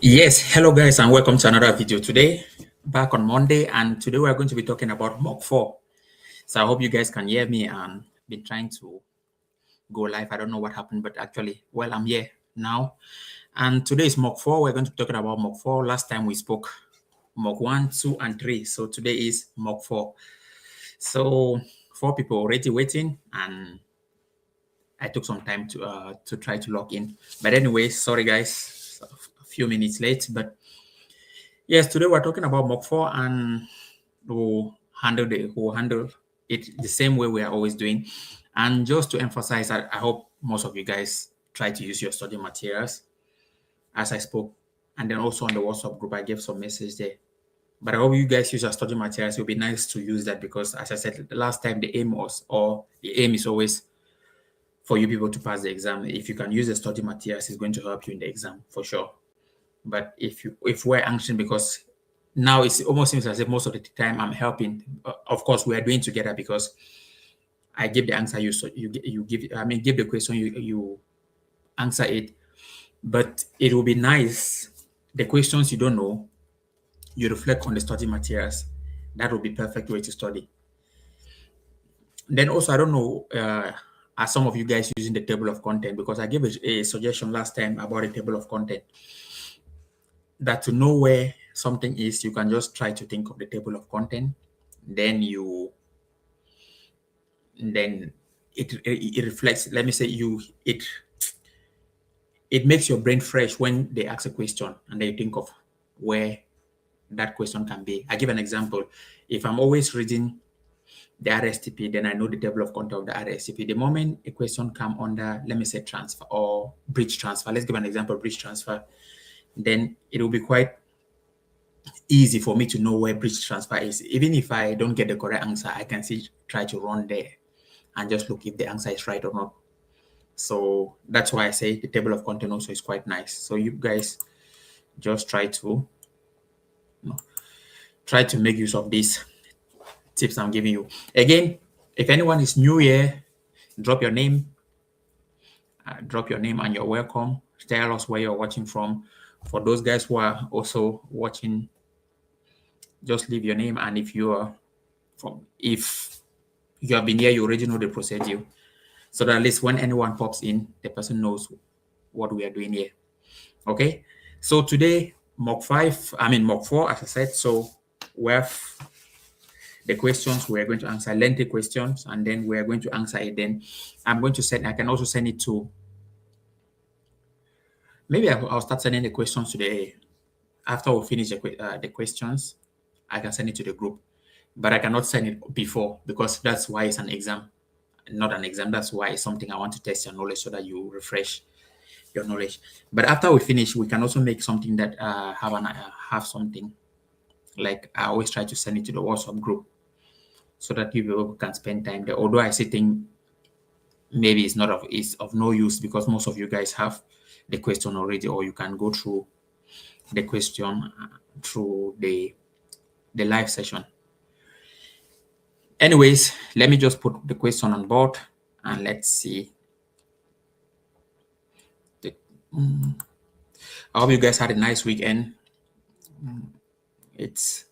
Yes, hello guys, and welcome to another video today. Back on Monday, and today we are going to be talking about mock 4. So I hope you guys can hear me and been trying to go live. I don't know what happened, but actually, well, I'm here now. And today is mock 4. We're going to be talking about mock 4. Last time we spoke mock 1, 2, and 3. So today is mock 4. So 4 people already waiting, and I took some time to try to log in. But anyway, sorry guys, a few minutes late, but yes, today we're talking about mock 4 and who handle it the same way we are always doing. And just to emphasize, I hope most of you guys try to use your study materials as I spoke. And then also on the WhatsApp group, I gave some message there. But I hope you guys use your study materials. It would be nice to use that because, as I said the last time, the aim is always for you people to pass the exam. If you can use the study materials, it's going to help you in the exam for sure. But if we're anxious, because now it almost seems as if most of the time I'm helping. Of course, we are doing together because I give the answer, you give. I mean, give the question, you answer it. But it will be nice, the questions you don't know, you reflect on the study materials. That would be perfect way to study. Then also, I don't know, are some of you guys using the table of content? Because I gave a suggestion last time about a table of content, that to know where something is, you can just try to think of the table of content. Then it reflects. Let me say it makes your brain fresh when they ask a question and they think of where that question can be. I give an example. If I'm always reading the RSTP, then I know the table of content of the RSTP. The moment a question come under, let me say, transfer or bridge transfer, let's give an example, bridge transfer, then it will be quite easy for me to know where bridge transfer is. Even if I don't get the correct answer, I can still try to run there and just look if the answer is right or not. So that's why I say the table of content also is quite nice. So you guys just try to make use of these tips I'm giving you. Again, if anyone is new here, drop your name and you're welcome. Tell us where you're watching from. For those guys who are also watching, just leave your name, and if you have been here, you already know the procedure, so that at least when anyone pops in, the person knows what we are doing here. Okay, so today mock 4, as I said. So we have the questions. We are going to answer lengthy questions, and then we are going to answer it. Then I can also send it to, maybe I'll start sending the questions today. After we finish the questions, I can send it to the group, but I cannot send it before, because that's why it's an exam, not an exam. That's why it's something I want to test your knowledge, so that you refresh your knowledge. But after we finish, we can also make something that have something like, I always try to send it to the WhatsApp group, so that people can spend time there. Although I see think maybe it's of no use, because most of you guys have the question already, or you can go through the question through the live session. Anyways, let me just put the question on board and let's see. I hope you guys had a nice weekend. It's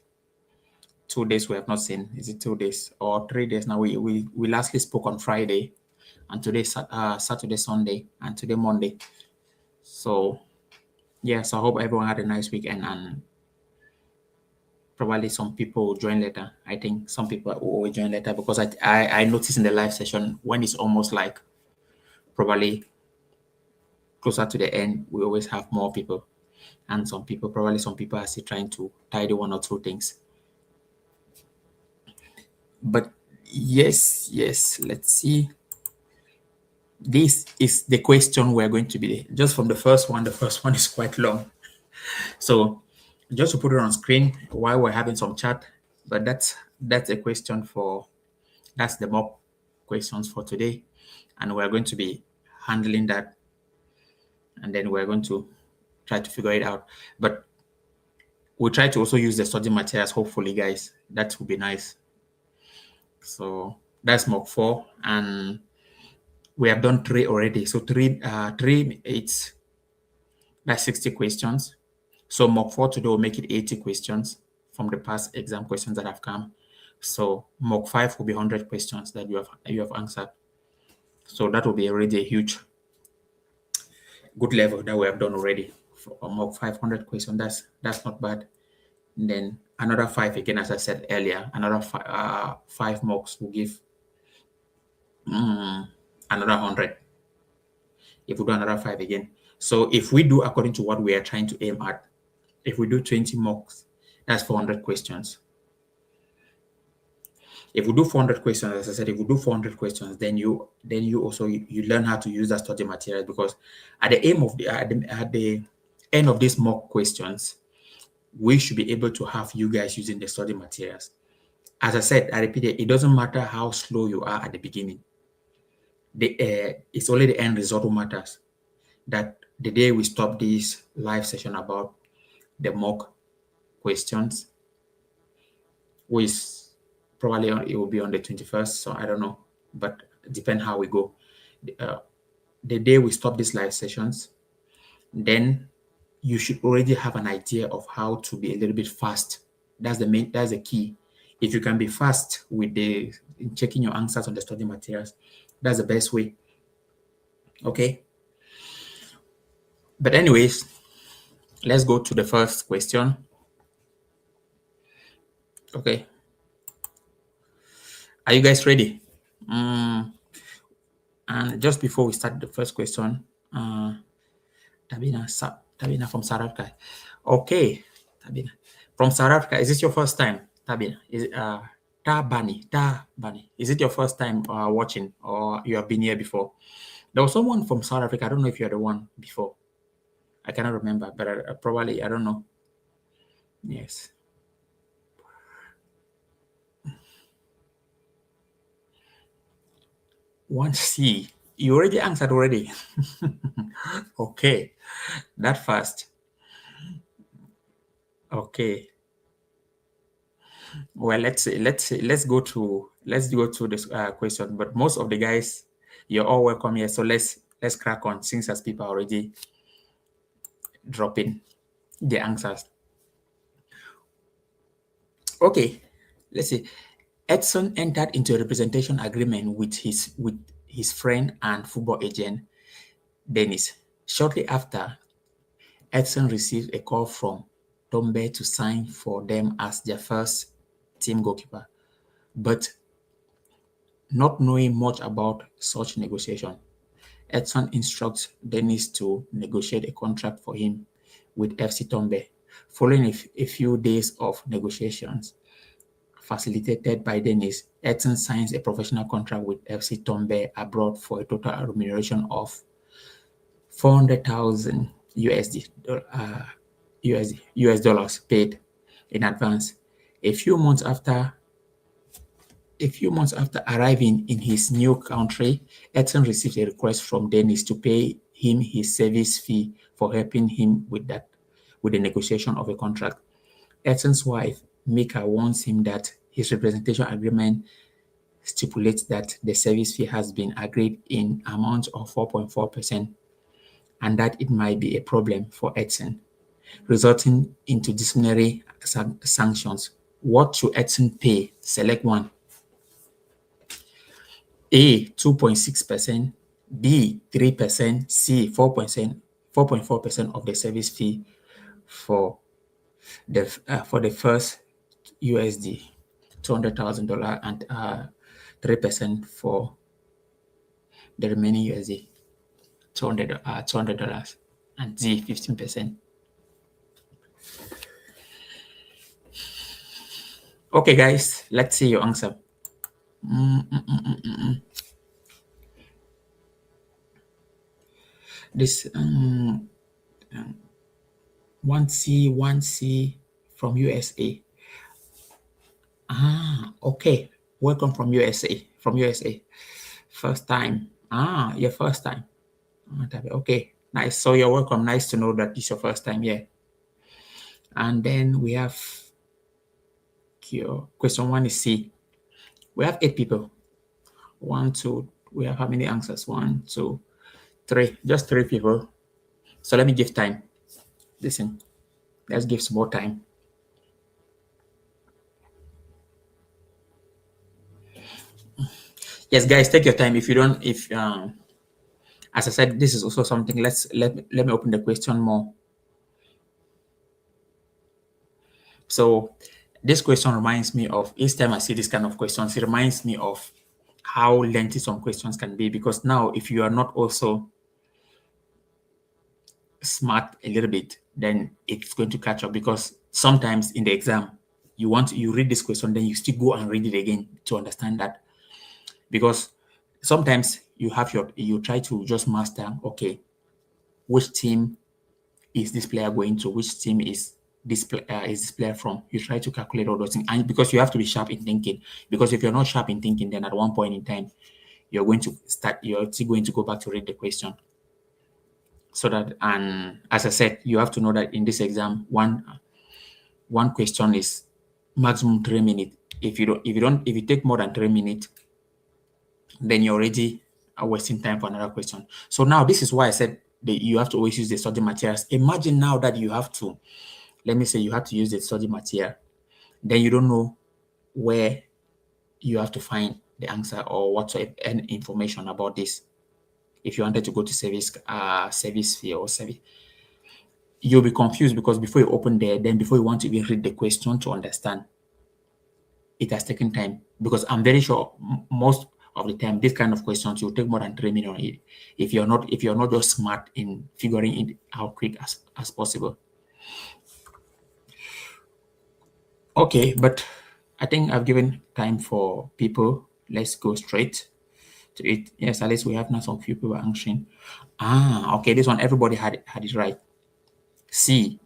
2 days we have not seen. Is it 2 days or 3 days now? We lastly spoke on Friday, and today Saturday, Sunday, and today Monday. So yes, I hope everyone had a nice weekend, and probably some people will join later. I think some people will join later, because I noticed in the live session, when it's almost like probably closer to the end, we always have more people, and some people are still trying to tidy 1 or 2 things. But yes, let's see. This is the question we're going to be just from the first one. The first one is quite long, so just to put it on screen while we're having some chat. But that's a question that's the mock questions for today, and we're going to be handling that, and then we're going to try to figure it out. But we'll try to also use the study materials, hopefully, guys. That would be nice. So that's mock 4, and we have done 3 already. So 3, that's 60 questions. So mock 4 today will make it 80 questions from the past exam questions that have come. So mock 5 will be 100 questions that you have answered. So that will be already a huge good level that we have done already. For mock 500 questions, that's not bad. And then another 5 again, as I said earlier, another 5 mocks will give another 100. If we do another 5 again, so if we do according to what we are trying to aim at, if we do 20 mocks, that's 400 questions. If we do 400 questions, as I said, if we do 400 questions, then you also you learn how to use that study material, because at the aim of at the end of these mock questions, we should be able to have you guys using the study materials. As I said, I repeat it doesn't matter how slow you are at the beginning. It's only the end result who matters. That the day we stop this live session about the mock questions, which probably it will be on the 21st, so I don't know, but depend how we go. The day we stop these live sessions, then you should already have an idea of how to be a little bit fast. That's the key. If you can be fast with the checking your answers on the study materials, that's the best way. Okay. But anyways, let's go to the first question. Okay. Are you guys ready? And just before we start the first question, Tabina from South Africa. Okay, Tabina from South Africa. Is this your first time, Tabina? Is it Tabani? Is it your first time watching, or you have been here before? There was someone from South Africa. I don't know if you're the one before. I cannot remember, but probably I don't know. Yes. One C. You already answered already. Okay, that fast. Okay. Well, let's go to this question. But most of the guys, you're all welcome here. So let's crack on, since as people are already dropping the answers. Okay, let's see. Edson entered into a representation agreement with his friend and football agent Dennis. Shortly after, Edson received a call from Tombe to sign for them as their first team goalkeeper. But not knowing much about such negotiation, Edson instructs Dennis to negotiate a contract for him with FC Tombe. Following a few days of negotiations, facilitated by Dennis, Edson signs a professional contract with FC Tombe abroad for a total remuneration of 400,000 US dollars paid in advance. A few months after arriving in his new country, Edson received a request from Dennis to pay him his service fee for helping him with the negotiation of a contract. Edson's wife, Mika, warns him that his representation agreement stipulates that the service fee has been agreed in amount of 4.4% and that it might be a problem for Edson, resulting into disciplinary sanctions. What should Edson pay? Select one. A, 2.6%, B, 3%, C, 4.4% of the service fee for the first USD, $200,000, and 3% for the remaining USD, $200, and Z, 15%. Okay, guys, let's see your answer. This 1C from USA. Okay. Welcome from USA. First time. Your first time. Okay. Nice. So you're welcome. Nice to know that it's your first time here. And then we have question 1 is C. We have 8 people. 1, 2. We have how many answers? 1, 2, 3. Just 3 people. So let me give time. Listen. Let's give some more time. Yes, guys, take your time. If you don't, if as I said, this is also something. Let me open the question more. So this question reminds me of each time I see this kind of questions, it reminds me of how lengthy some questions can be. Because now, if you are not also smart a little bit, then it's going to catch up. Because sometimes in the exam, you read this question, then you still go and read it again to understand that. Because sometimes you try to just master, okay, which team is this player going to? Which team is this player from? You try to calculate all those things, and because you have to be sharp in thinking. Because if you're not sharp in thinking, then at one point in time, you're still going to go back to read the question. So that, and as I said, you have to know that in this exam, one question is maximum 3 minutes. If you take more than 3 minutes, then you're already wasting time for another question. So now this is why I said that you have to always use the study materials. Imagine now that you have to, let me say you have to use the study material, then you don't know where you have to find the answer or whatsoever any information about this. If you wanted to go to service fee or service, you'll be confused because before you open there, then before you want to even read the question to understand, it has taken time. Because I'm very sure most of the time, this kind of questions will take more than 3 minutes on it. If you're not just smart in figuring it out quick as possible. Okay, but I think I've given time for people. Let's go straight to it. Yes, at least we have now some few people answering. Okay, this one everybody had it right. C.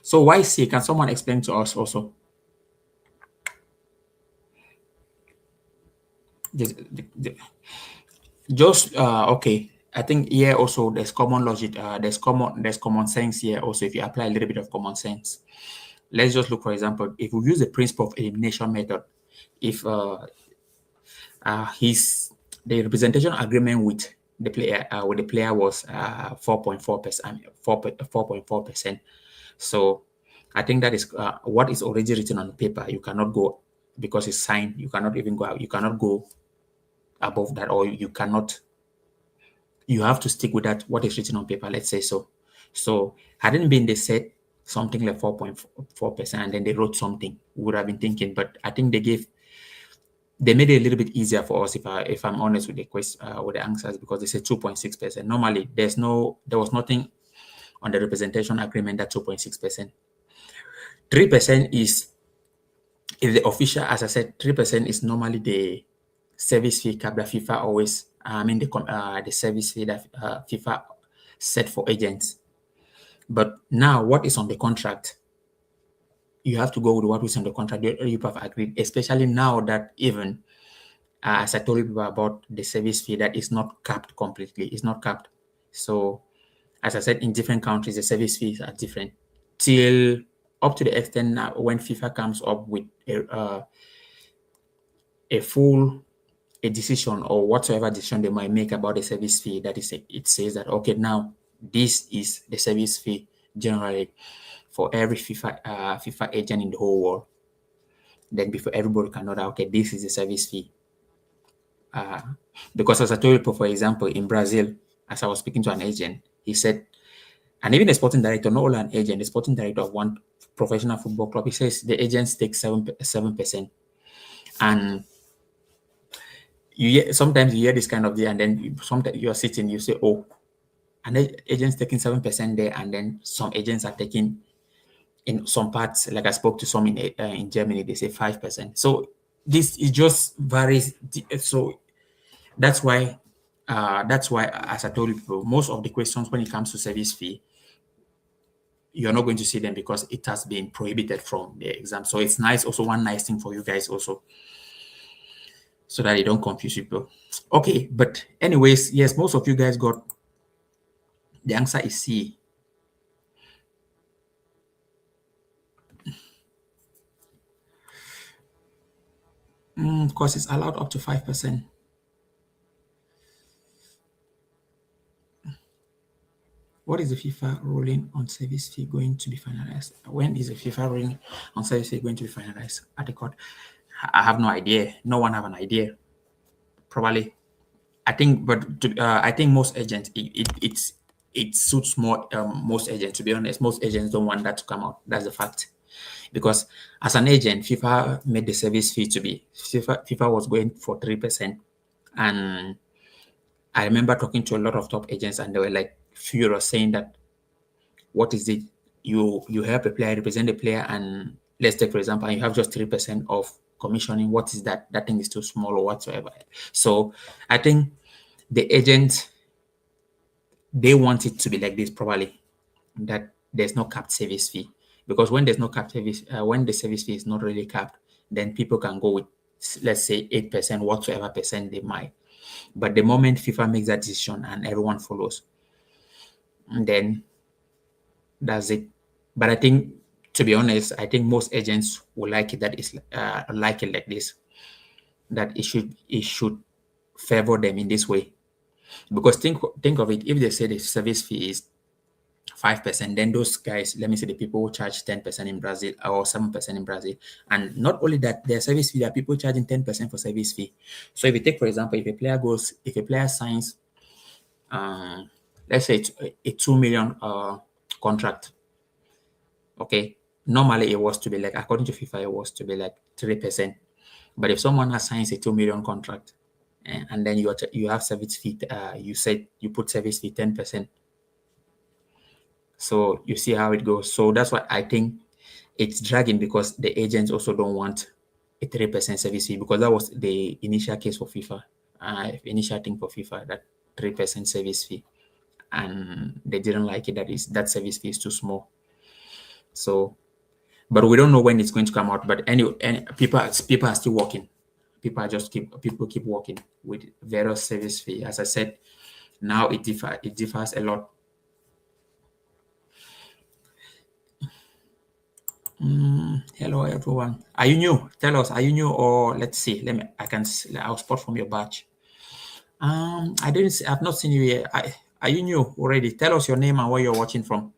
So why C? Can someone explain to us also? Just okay. I think here also there's common logic. There's common sense here also. If you apply a little bit of common sense, let's just look, for example, if we use the principle of elimination method, if his the representation agreement with the player was 4.4%, 4.4%. So I think that is what is already written on paper. You cannot go, because it's signed. You cannot even go out. You cannot go above that, or you cannot. You have to stick with that. What is written on paper. Let's say so. So hadn't been they said something like 4.4%, and then they wrote something, we would have been thinking. But I think they made it a little bit easier for us, if I'm honest with the question, with the answers, because they said 2.6%. Normally, there was nothing on the representation agreement that 2.6%. 3% is the official, as I said, 3% is normally the service fee cap that FIFA always, the service fee that FIFA set for agents. But now, what is on the contract? You have to go with what is on the contract. You have agreed, especially now that even as I told you about the service fee, that is not capped completely. It's not capped. So, as I said, in different countries, the service fees are different. Till up to the extent now, when FIFA comes up with a full a decision or whatsoever decision they might make about the service fee, that is, it says that okay, now this is the service fee generally for every FIFA agent in the whole world. Then before everybody can know that okay, this is the service fee. Uh, because as I told you, for example, in Brazil, as I was speaking to an agent, he said, and even a sporting director, not only an agent, the sporting director of one professional football club, he says the agents take 7%. And sometimes you hear this kind of deal, and then sometimes you're sitting, you say, oh, an agent's taking 7% there, and then some agents are taking in some parts, like I spoke to some in Germany, they say 5%. So this is just varies. So that's why, as I told you before, most of the questions when it comes to service fee, you're not going to see them because it has been prohibited from the exam. So it's nice, also one nice thing for you guys also, so that you don't confuse people. Okay, but anyways, yes, most of you guys got the answer is C. Because it's allowed up to 5%. What is the FIFA ruling on service fee going to be finalized? When is the FIFA ruling on service fee going to be finalized at the court? I have no idea. No one have an idea. Probably, I think, but I think most agents it suits more most agents. To be honest, most agents don't want that to come out. That's the fact. Because as an agent, FIFA made the service fee to be FIFA was going for 3%, and I remember talking to a lot of top agents, and they were like furious, saying that what is it? You help a player, represent the player, and let's take for example, you have just 3% of commissioning. What is that? That thing is too small or whatsoever. So I think the agent, they want it to be like this probably, that there's no capped service fee, because when there's no capped service, when the service fee is not really capped, then people can go with, let's say, 8%, whatsoever percent they might. But the moment FIFA makes that decision and everyone follows, then that's it. But I think, to be honest, I think most agents will like it that it's like it like this, that it should favor them in this way. Because think of it, if they say the service fee is 5%, then those guys, let me say the people who charge 10% in Brazil or 7% in Brazil, and not only that, their service fee, there are people charging 10% for service fee. So if you take, for example, if a player signs, let's say it's a 2 million contract, okay, normally it was to be like, according to FIFA, it was to be like 3%. But if someone has signs a 2 million contract, and then you have service fee, you said you put service fee 10%. So you see how it goes. So that's why I think it's dragging, because the agents also don't want a 3% service fee, because that was the initial case for FIFA, initial thing for FIFA, that 3% service fee, and they didn't like it. That service fee is too small. So, but we don't know when it's going to come out. But anyway, people are still working. People keep working with various service fee. As I said, now it differs a lot. Hello everyone. Are you new? Tell us, are you new, or let's see. I'll spot from your badge. I've not seen you yet. Are you new already? Tell us your name and where you're watching from.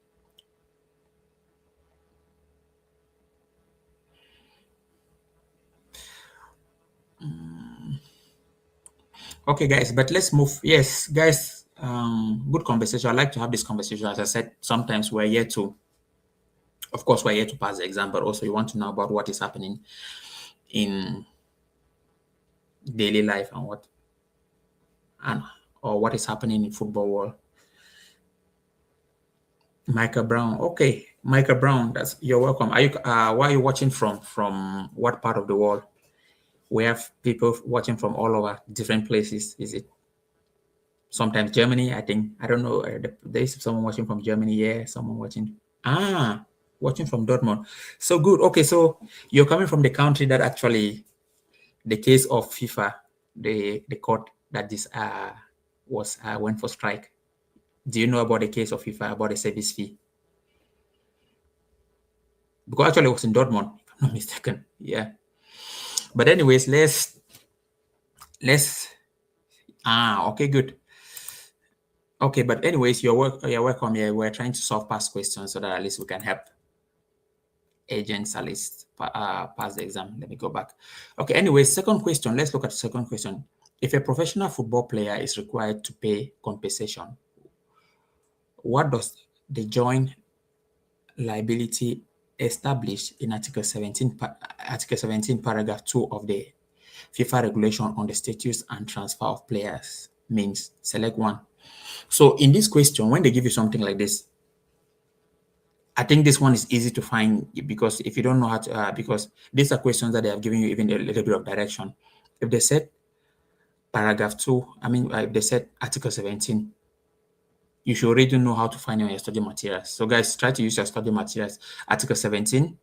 Okay, guys, but let's move. Yes, guys, good conversation. I like to have this conversation. As I said, sometimes we're here to, of course, we're here to pass the exam, but also you want to know about what is happening in daily life, and or what is happening in football world. Michael Brown. Okay, Michael Brown. You're welcome. Where are you watching from? From what part of the world? We have people watching from all over different places. Is it sometimes Germany? I think, I don't know. There's someone watching from Germany. Yeah, someone watching. Watching from Dortmund. So good. Okay, so you're coming from the country that actually, the case of FIFA, the court that this was went for strike. Do you know about the case of FIFA about the service fee? Because actually it was in Dortmund, if I'm not mistaken. Yeah. But anyways, let's okay, good. Okay, but anyways, you're welcome here. We're trying to solve past questions so that at least we can help agents at least pass the exam. Let me go back. Okay, anyways, second question. Let's look at the second question. If a professional football player is required to pay compensation, what does the joint liability established in Article 17, paragraph 2 of the FIFA regulation on the status and transfer of players means? Select one. So in this question, when they give you something like this, I think this one is easy to find, because if you don't know how to, because these are questions that they have given you even a little bit of direction. If they said paragraph 2, if they said Article 17, you should already know how to find your study materials. So guys, try to use your study materials. Article 17,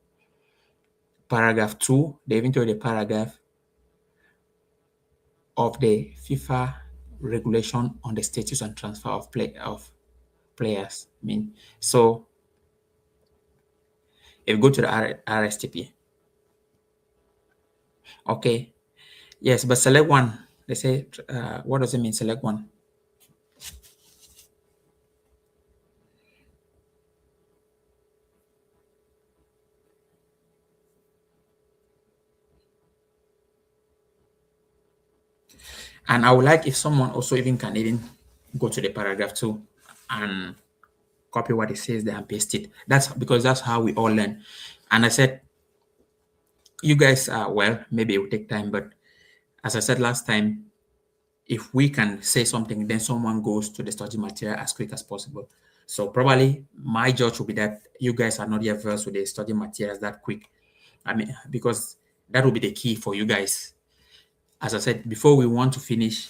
paragraph 2, they even told the paragraph of the FIFA regulation on the status and transfer of players. So if you go to the RSTP, okay, yes, but select one. They say, what does it mean? Select one. And I would like if someone also even can even go to the paragraph two and copy what it says there and paste it. That's because that's how we all learn. And I said, you guys are well, maybe it will take time, but as I said last time, if we can say something, then someone goes to the study material as quick as possible. So probably my judge will be that you guys are not yet versed with the study materials that quick. I mean, because that will be the key for you guys. As I said, before we want to finish,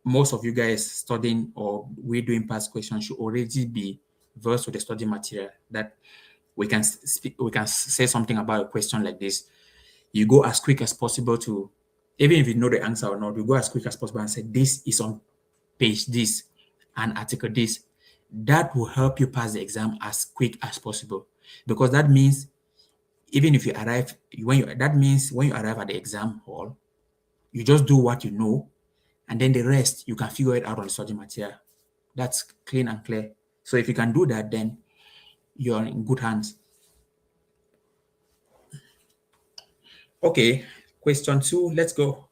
most of you guys studying or we doing past questions should already be versed with the study material that we can speak, we can say something about a question like this. You go as quick as possible to, even if you know the answer or not, you go as quick as possible and say, this is on page this and article this. That will help you pass the exam as quick as possible. Because that means even if you arrive, that means when you arrive at the exam hall, you just do what you know, and then the rest you can figure it out on the study material. That's clean and clear. So if you can do that, then you're in good hands. Okay, question two, let's go.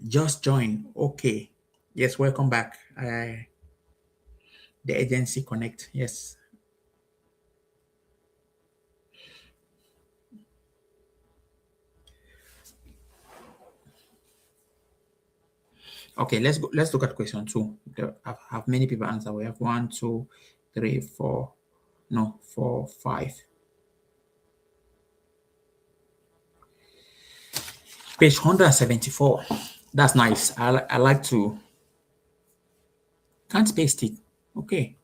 Just join. Okay. Yes, welcome back. The agency connect. Yes. Okay, let's go. Let's look at question two. Have many people answer. We have one, two, three, four, no, four, five. Page 174. That's nice. I like to. Can't paste it. Okay.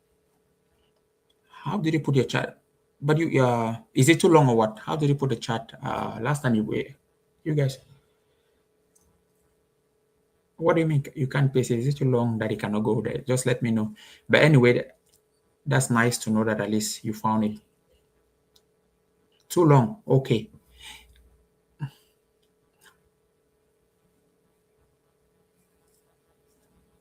How did you put your chat? But is it too long or what? How did you put the chat? Last time you guys. What do you mean you can't paste it? Is it too long that it cannot go there? Just let me know. But anyway, that's nice to know that at least you found it. Too long. Okay.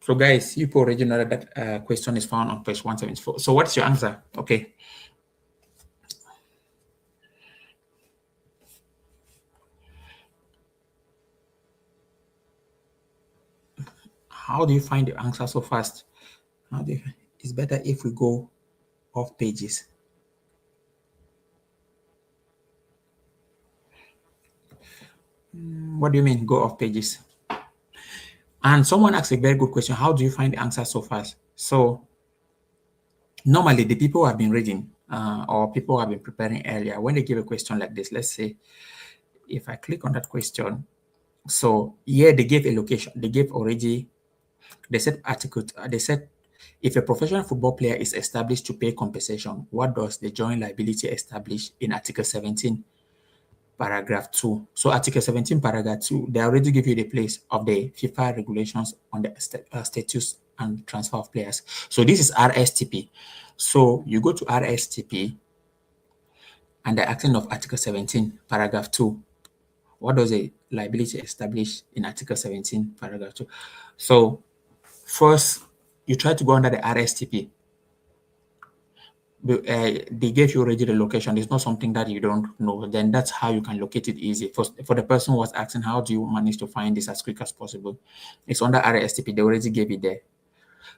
So guys, you already know that question is found on page 174. So what's your answer? Okay. How do you find the answer so fast? It's better if we go off pages. What do you mean go off pages? And someone asked a very good question. How do you find the answer so fast? So normally the people who have been reading or people who have been preparing earlier, when they give a question like this, let's say if I click on that question, so here they gave a location, they gave already, they said article, they said if a professional football player is established to pay compensation, what does the joint liability establish in Article 17, paragraph 2? So Article 17, paragraph 2, they already give you the place of the FIFA regulations on the status and transfer of players. So this is RSTP. So you go to RSTP and the action of Article 17, paragraph 2. What does a liability establish in Article 17, paragraph 2? So first, you try to go under the RSTP. They gave you already the location. It's not something that you don't know. Then that's how you can locate it easy. For the person who was asking, how do you manage to find this as quick as possible? It's under RSTP. They already gave it there.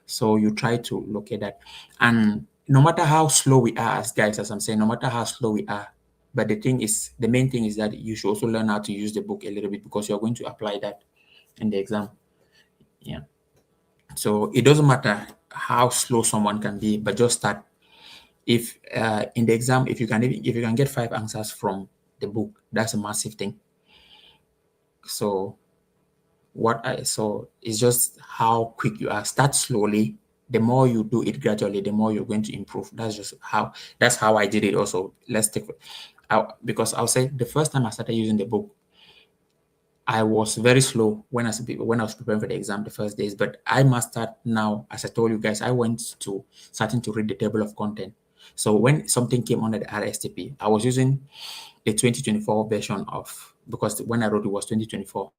So you try to locate that. And no matter how slow we are as guys, as I'm saying, no matter how slow we are, but the main thing is that you should also learn how to use the book a little bit because you're going to apply that in the exam. Yeah. So it doesn't matter how slow someone can be, but just start. If in the exam, if you can get 5 answers from the book, that's a massive thing. So it's just how quick you are. Start slowly. The more you do it gradually, the more you're going to improve. That's how I did it also. Let's take because I'll say the first time I started using the book, I was very slow when I was preparing for the exam the first days, but I mastered now. As I told you guys, I went to starting to read the table of content. So when something came under the RSTP, I was using the 2024 version because when I wrote it was 2024.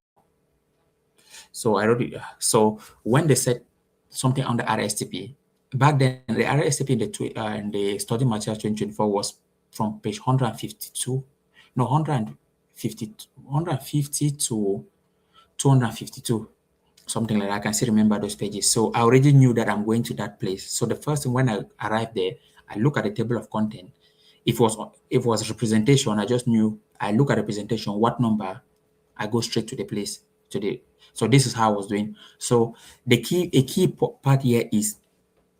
So I wrote it. So when they said something on the RSTP, back then the RSTP in the study material 2024 was from page 152. no, 150, 150 to 252, something like that. I can still remember those pages. So I already knew that I'm going to that place. So the first thing when I arrived there, I look at the table of content. If it was representation, I just knew I look at the presentation, what number, I go straight to the place to the. So this is how I was doing. So a key part here is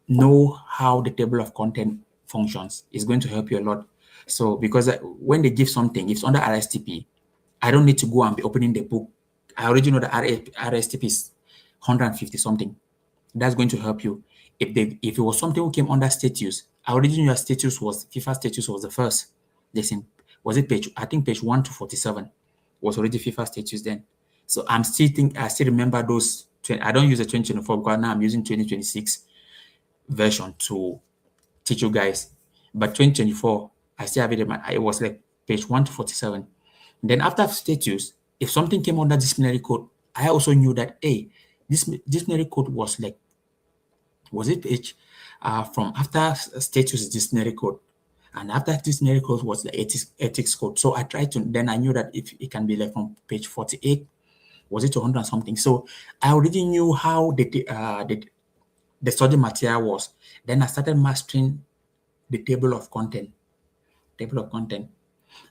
know how the table of content functions. Is going to help you a lot. So because when they give something, if it's under RSTP, I don't need to go and be opening the book. I already know the RSTP is 150 something. That's going to help you. If it was something who came under status, I already knew your status was FIFA status was the first. Listen, was it page? I think page 1 to 47 was already FIFA status then. So I still remember those. I don't use the 2024 because now I'm using 2026 version to teach you guys. But 2024, I still have it in my, it was like page 1 to 47. Then after status, if something came under disciplinary code, I also knew that, hey, this disciplinary code was like, was it page from after status disciplinary code. And after disciplinary code was the ethics code. So I tried to, then I knew that if it can be like from page 48, was it 100 something? So I already knew how the study material was. Then I started mastering the table of content. Table of content.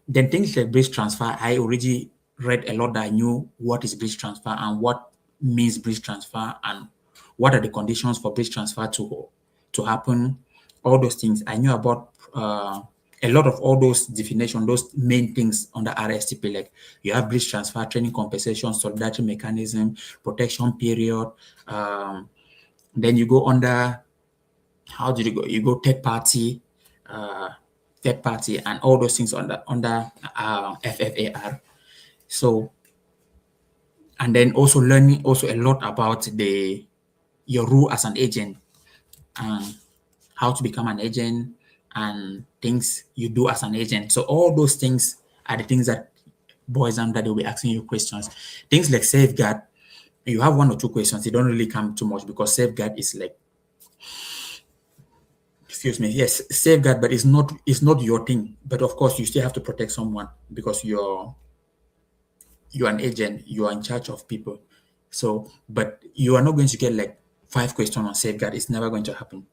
Then things like bridge transfer, I already read a lot that I knew what is bridge transfer and what means bridge transfer and what are the conditions for bridge transfer to happen. All those things I knew about. A lot of all those definitions, those main things under RSTP, like you have bridge transfer, training compensation, solidarity mechanism, protection period. Then you go under, how did you go? You go uh, third party, and all those things under FFAR. So, and then also learning also a lot about your role as an agent and how to become an agent and things you do as an agent. So all those things are the things that boys under they'll be asking you questions. Things like safeguard, you have one or two questions. They don't really come too much because safeguard is like, excuse me, yes, safeguard, but it's not your thing. But of course, you still have to protect someone because you're an agent, you are in charge of people. So, but you are not going to get like 5 questions on safeguard. It's never going to happen.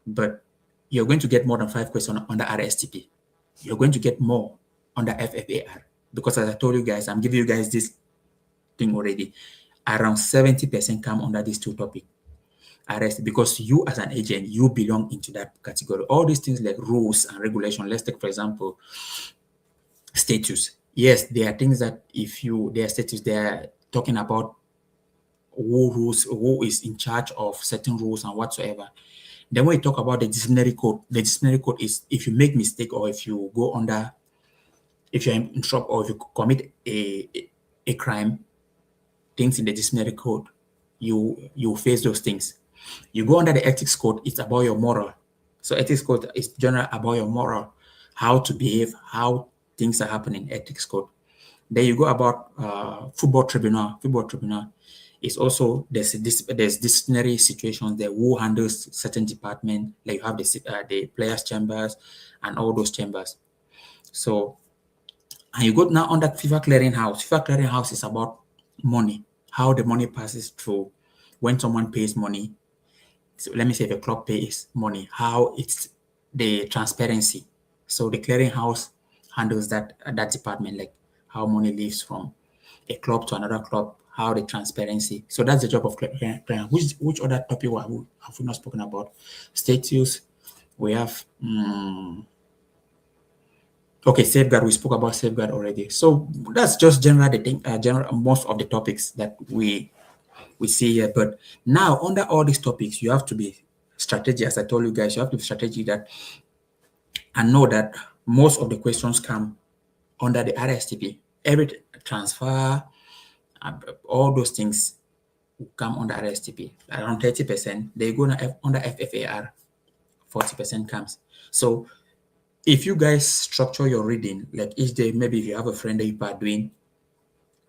But you're going to get more than 5 questions on the RSTP. You're going to get more on the FFAR because, as I told you guys, I'm giving you guys this thing already. Around 70% come under these two topics. RST, because you as an agent, you belong into that category. All these things like rules and regulation. Let's take, for example, status. Yes, there are things that if you their status, they're talking about who is in charge of certain rules and whatsoever. Then when you talk about the disciplinary code is if you make mistake or if you go under, if you're in trouble or if you commit a crime, things in the disciplinary code, you face those things. You go under the ethics code, it's about your moral. So ethics code is general about your moral, how to behave, how things are happening, ethics code. Then you go about football tribunal. Football tribunal is also there's disciplinary situations there who handles certain department, like you have the players chambers and all those chambers. So and you go now under FIFA clearinghouse. FIFA clearinghouse is about money, how the money passes through when someone pays money. So let me say if a club pays money, how it's the transparency. So the clearinghouse handles that department, like how money leaves from a club to another club, how the transparency. So that's the job of clearing. Which other topic have we not spoken about? Status. We have okay, safeguard. We spoke about safeguard already. So that's just general the thing. General most of the topics that we see here. But now, under all these topics, you have to be strategic. As I told you guys, you have to be strategic that and know that most of the questions come under the RSTP. Every transfer, all those things come under RSTP. Around 30%. They go under FFAR. 40% comes. So if you guys structure your reading, like each day, maybe if you have a friend that you are doing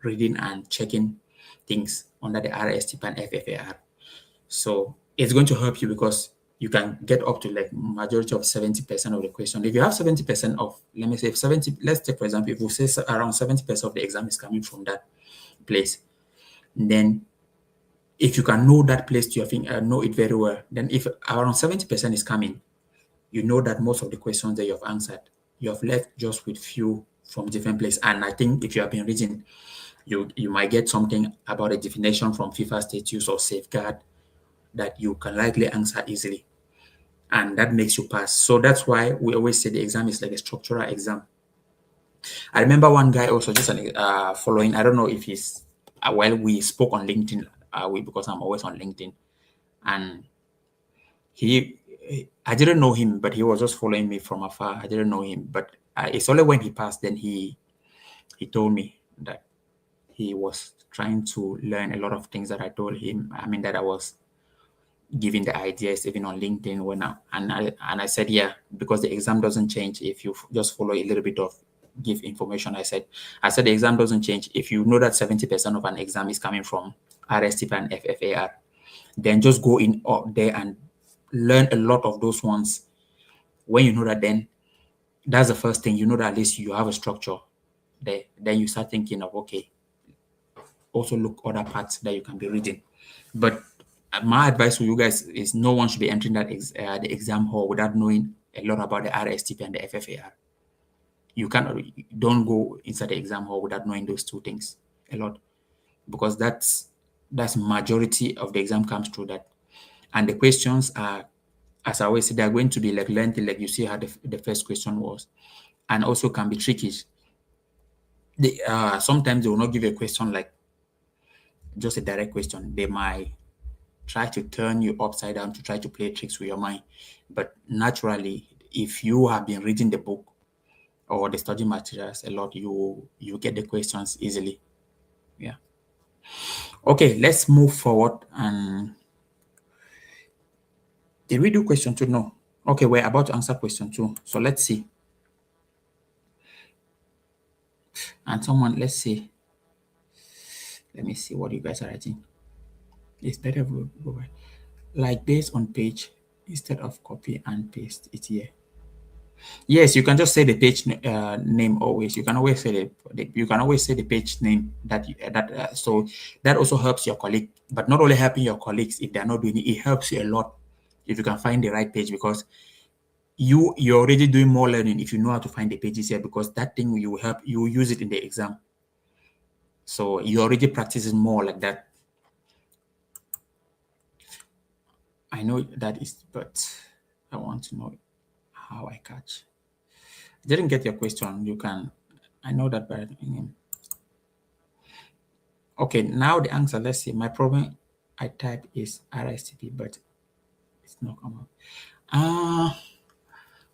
reading and checking things under the RSTP and FFAR, so it's going to help you because you can get up to like majority of 70% of the question. If you have 70% of, let me say, if 70, let's take for example, if we say around 70% of the exam is coming from that place, then if you can know that place to your finger, know it very well, then if around 70% is coming, you know that most of the questions that you have answered, you have left just with few from different places. And I think if you have been reading, you might get something about a definition from FIFA statutes or safeguard that you can likely answer easily, and that makes you pass. So that's why we always say the exam is like a structural exam. I remember one guy also just following. I don't know if he's well. We spoke on LinkedIn. Because I'm always on LinkedIn, and he I didn't know him, but he was just following me from afar. I didn't know him, but it's only when he passed then he told me that he was trying to learn a lot of things that I told him. I mean, that I was giving the ideas even on LinkedIn and I said, yeah, because the exam doesn't change if you just follow a little bit of give information. I said the exam doesn't change if you know that 70% of an exam is coming from RSTP and FFAR. Then just go in there and learn a lot of those ones. When you know that, then that's the first thing. You know that at least you have a structure there. Then you start thinking of, okay, also look other parts that you can be reading. But my advice to you guys is no one should be entering the exam hall without knowing a lot about the RSTP and the FFAR. You don't go inside the exam hall without knowing those two things a lot, because that's majority of the exam comes through that. And the questions are, as I always say, they're going to be like lengthy, like you see how the first question was, and also can be tricky. Sometimes they will not give you a question like just a direct question. They might try to turn you upside down to try to play tricks with your mind. But naturally, if you have been reading the book or the study materials a lot, you get the questions easily. Yeah. Okay, let's move forward. And did we do question 2? No. Okay, we're about to answer question 2. So let's see. And someone, let's see. Let me see what you guys are writing. It's better if we go back. Like this on page instead of copy and paste it here. Yes, you can just say the page name always. You can always say the page name so that also helps your colleague, but not only helping your colleagues if they're not doing it, it helps you a lot if you can find the right page, because you're already doing more learning if you know how to find the pages here, because that thing you will help you use it in the exam. So you're already practicing more like that. I know that is, but I want to know how I catch. I didn't get your question. I know that, but okay, now the answer. Let's see. My problem I type is RSTP, but it's not coming up.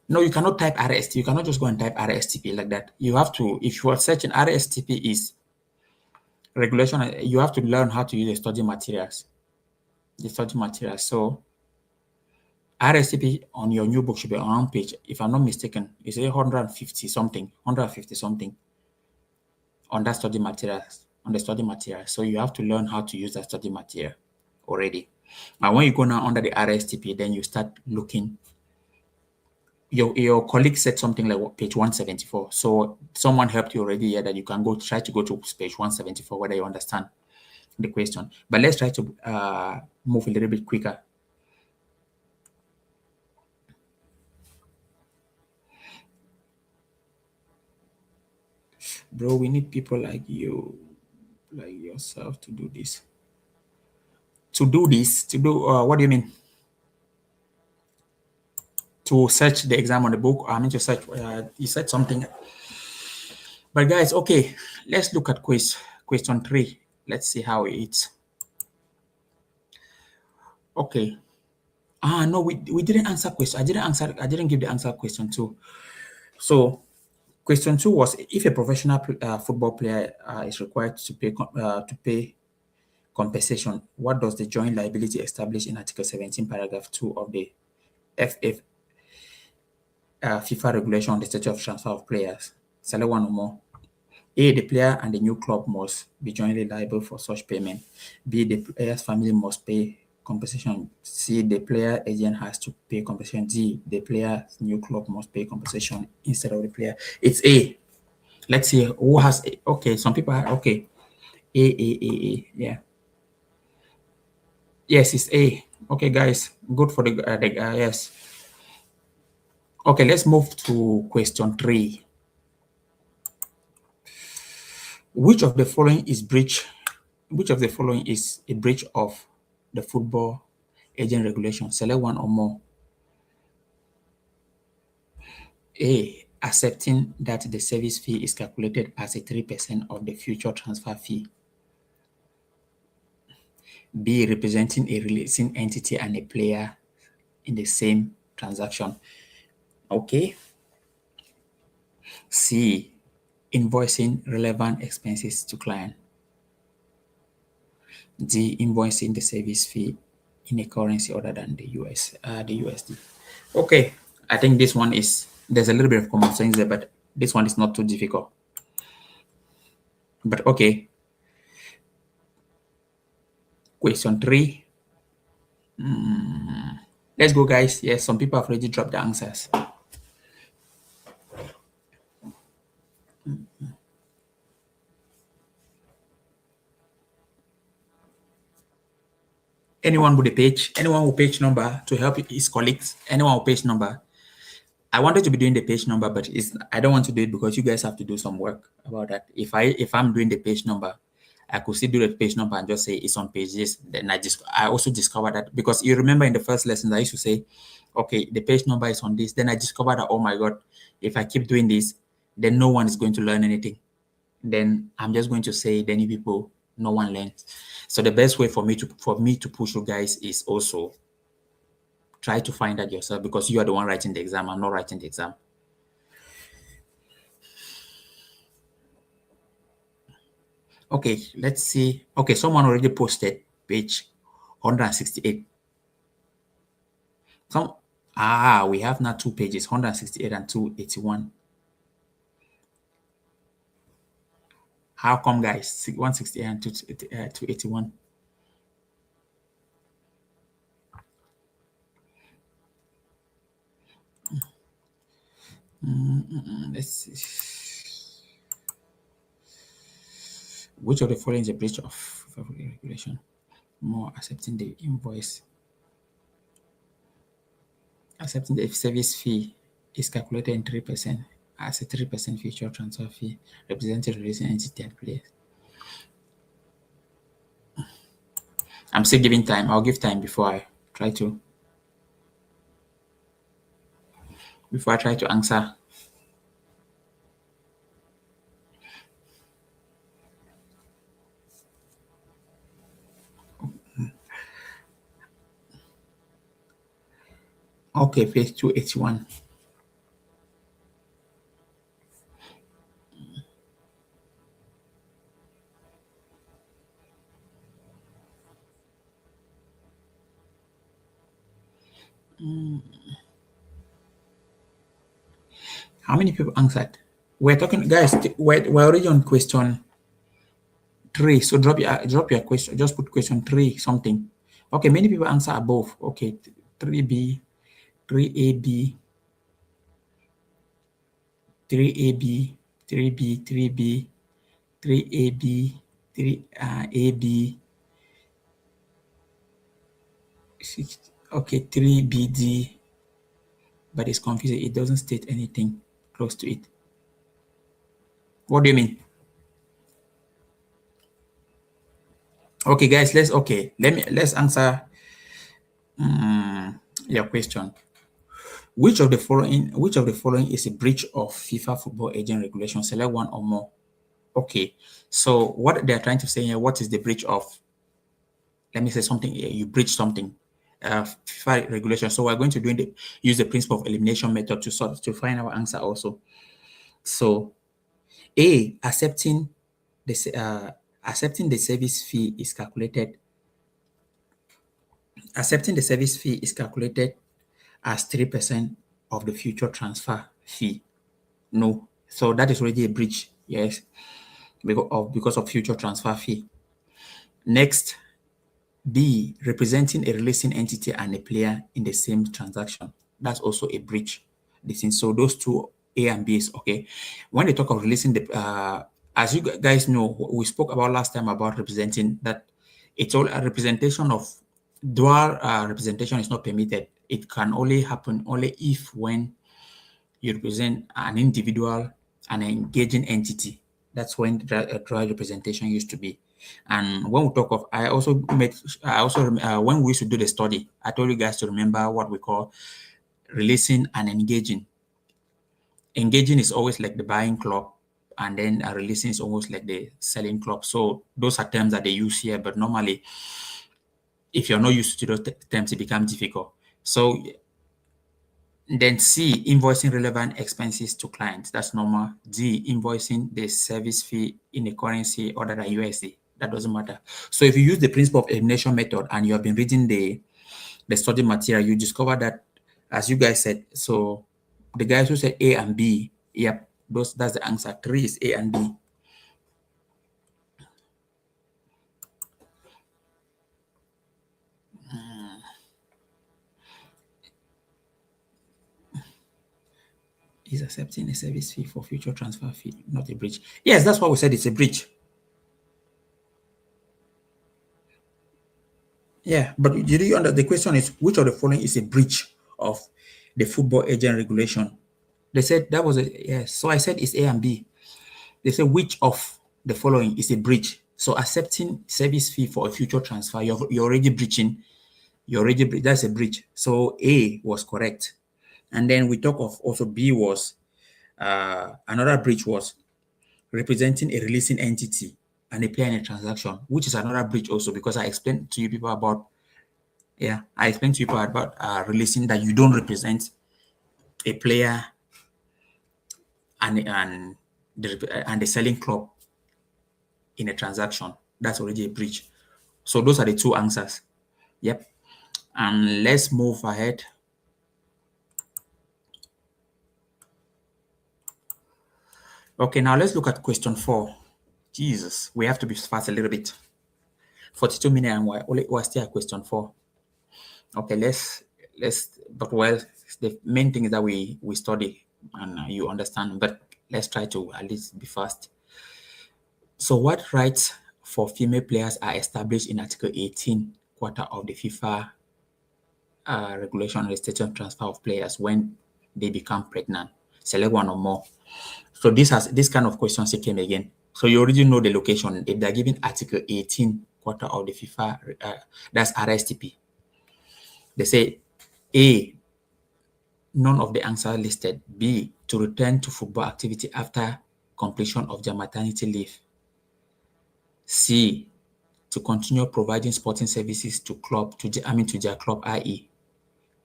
No, you cannot type RSTP. You cannot just go and type RSTP like that. You have to, if you are searching RSTP is regulation, you have to learn how to use the study materials. So RSTP on your new book should be on page, if I'm not mistaken, it's 150 something on that study materials, on the study material. So you have to learn how to use that study material already. And when you go now under the RSTP, then you start looking. Your colleague said something like page 174. So someone helped you already here that you can try to go to page 174, whether you understand the question. But let's try to move a little bit quicker. Bro, we need people like you, like yourself to do this. What do you mean? To search the exam on the book? I mean to search, you said something. But guys, okay, let's look at question 3. Let's see how it's. Okay. No, we didn't answer question. I didn't give the answer question 2. So question 2 was, if a professional football player is required to pay compensation, what does the joint liability established in Article 17, paragraph 2 of the FIFA regulation on the statute of transfer of players? Select one or more. A, the player and the new club must be jointly liable for such payment. B, the player's family must pay compensation. C, the player agent has to pay compensation. D, the player's new club must pay compensation instead of the player. It's A. Let's see who has A. Okay, some people are okay. A. Yeah. Yes, it's A. Okay, guys, good for the yes. Okay, let's move to question 3. Which of the following is breach? Which of the following is a breach of the football agent regulation? Select one or more. A. Accepting that the service fee is calculated as a 3% of the future transfer fee. B. Representing a releasing entity and a player in the same transaction. Okay. C. Invoicing relevant expenses to client. D. Invoicing the service fee in a currency other than the USD. Okay, I think this one is, there's a little bit of common sense there, but this one is not too difficult. But okay, question 3. Let's go, guys. Yes, some people have already dropped the answers. Anyone with a page? Anyone with page number to help his colleagues? Anyone with page number? I wanted to be doing the page number, but I don't want to do it because you guys have to do some work about that. If I'm doing the page number, I could still do the page number and just say it's on page this. Then I also discovered that, because you remember in the first lesson I used to say, okay, the page number is on this. Then I discovered that, oh my god, if I keep doing this, then no one is going to learn anything. Then I'm just going to say, then you people, no one learns. So the best way for me to push you guys is also try to find that yourself, because you are the one writing the exam. I'm not writing the exam. Okay, let's see. Okay, someone already posted page 168. We have now 2 pages, 168 and 281. How come, guys? 168 and 281. Let's see. Which of the following is a breach of regulation? More accepting the invoice. Accepting the service fee is calculated in 3% as a 3% future transfer fee, representing releasing entity and players. I'm still giving time. I'll give time before I try to answer. Okay, page 281. How many people answered? We're talking, guys. We're already on question 3. So drop your question. Just put question 3 something. Okay, many people answer above. Okay, 3B, 3AB, 3AB, 3B, 3B, 3AB, 3AB, 6. Okay, 3BD. But it's confusing. It doesn't state anything close to it. What do you mean? Okay, guys, let's answer your question. Which of the following is a breach of FIFA football agent regulation? Select one or more. Okay, so what they're trying to say here, what is the breach of? Let me say something here. You breach something, FIFA regulation. So we're going to use the principle of elimination method to find our answer also. So A, accepting the service fee is calculated. Accepting the service fee is calculated as 3% of the future transfer fee. No. So that is already a breach. Yes. Because of future transfer fee. Next, B, representing a releasing entity and a player in the same transaction. That's also a breach. So those two, A and B, is okay. When they talk of releasing as you guys know, we spoke about last time about representing that it's all a representation of dual representation is not permitted. It can only happen only if when you represent an individual, an engaging entity. That's when the trial representation used to be. And when we talk of, when we used to do the study, I told you guys to remember what we call releasing and engaging. Engaging is always like the buying club, and then releasing is almost like the selling club. So those are terms that they use here, but normally, if you're not used to those terms, it becomes difficult. So then C, invoicing relevant expenses to clients. That's normal. D, invoicing the service fee in a currency other than USD. That doesn't matter. So if you use the principle of elimination method and you have been reading the study material, you discover that, as you guys said, so the guys who said A and B, yep, that's the answer. 3 is A and B. Is accepting a service fee for future transfer fee, not a breach. Yes, that's why we said it's a breach. Yeah, but did you the question is which of the following is a breach of the football agent regulation? They said that was a yes. So I said it's A and B. They said which of the following is a breach? So accepting service fee for a future transfer, you're already breaching. That's a breach. So A was correct. And then we talk of also B was another breach was representing a releasing entity and a player in a transaction, which is another breach also because I explained to you people about I explained to you about releasing that you don't represent a player and the selling club in a transaction. That's already a breach. So those are the two answers. Yep. And let's move ahead. Okay, now let's look at question 4. Jesus, we have to be fast a little bit. 42 minutes and we're still at question 4. Okay, but well, the main thing is that we study and you understand, but let's try to at least be fast. So what rights for female players are established in Article 18, quarter of the FIFA regulation on restriction transfer of players when they become pregnant? Select one or more. So this kind of questions came again. So you already know the location. If they're given Article 18, quarter of the FIFA, that's RSTP. They say A, none of the answers listed. B, to return to football activity after completion of their maternity leave. C, to continue providing sporting services to their club, i.e.,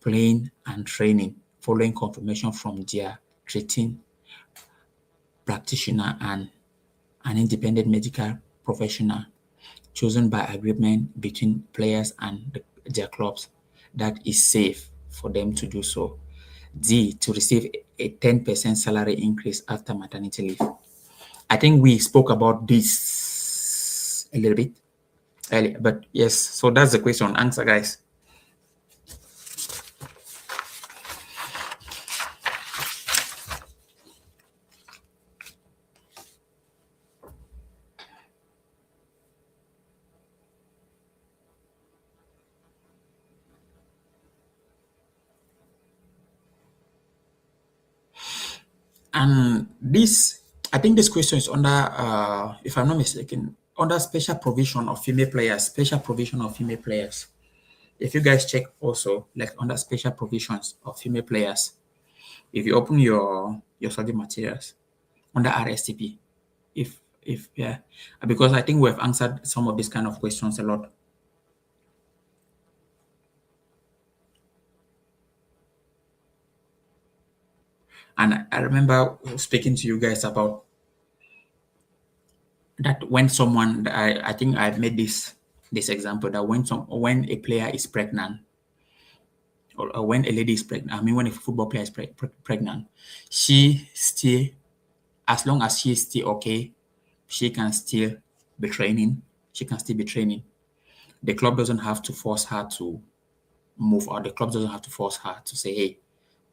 playing and training, following confirmation from their treating practitioner and an independent medical professional chosen by agreement between players and their clubs that is safe for them to do so. D, to receive a 10% salary increase after maternity leave. I think we spoke about this a little bit earlier, but yes, so that's the question. Answer, guys. And I think this question is under, if I'm not mistaken, under special provision of female players. Special provision of female players. If you guys check also, like under special provisions of female players, if you open your study materials under RSTP, if yeah, because I think we have answered some of these kind of questions a lot. And I remember speaking to you guys about that when someone, I think I've made this example that when a player is pregnant, or when a lady is pregnant, I mean when a football player is pregnant, she still, as long as she is still okay, she can still be training. She can still be training. The club doesn't have to force her to move, or the club doesn't have to force her to say, hey,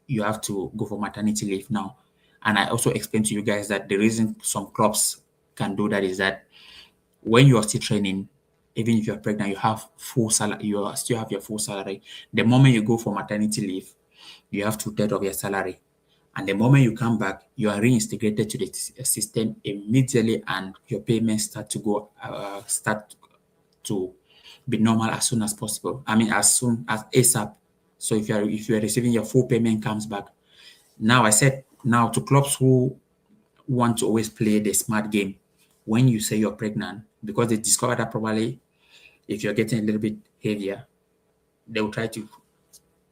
you have to go for maternity leave now. And I also explained to you guys that the reason some clubs can do that is that when you are still training, even if you're pregnant, you have full salary, still have your full salary. The moment you go for maternity leave, you have two-thirds of your salary. And the moment you come back, you are reintegrated to the system immediately, and your payments start to be normal as soon as possible. I mean, as soon as ASAP. So if you are receiving your full payment comes back. Now I said now to clubs who want to always play the smart game, when you say you're pregnant, because they discover that probably if you're getting a little bit heavier, they will try to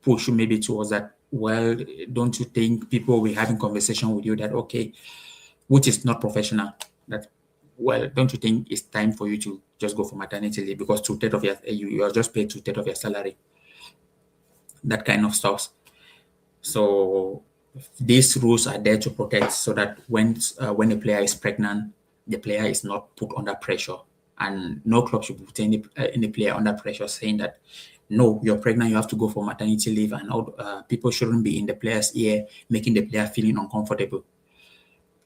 push you maybe towards that. Well, don't you think people will be having conversation with you that okay, which is not professional, that well, don't you think it's time for you to just go for maternity leave because two-thirds of you are just paid two-thirds of your salary, that kind of stuff. So these rules are there to protect so that when a player is pregnant, the player is not put under pressure, and no club should put any player under pressure saying that no, you're pregnant, you have to go for maternity leave, and all people shouldn't be in the player's ear making the player feeling uncomfortable,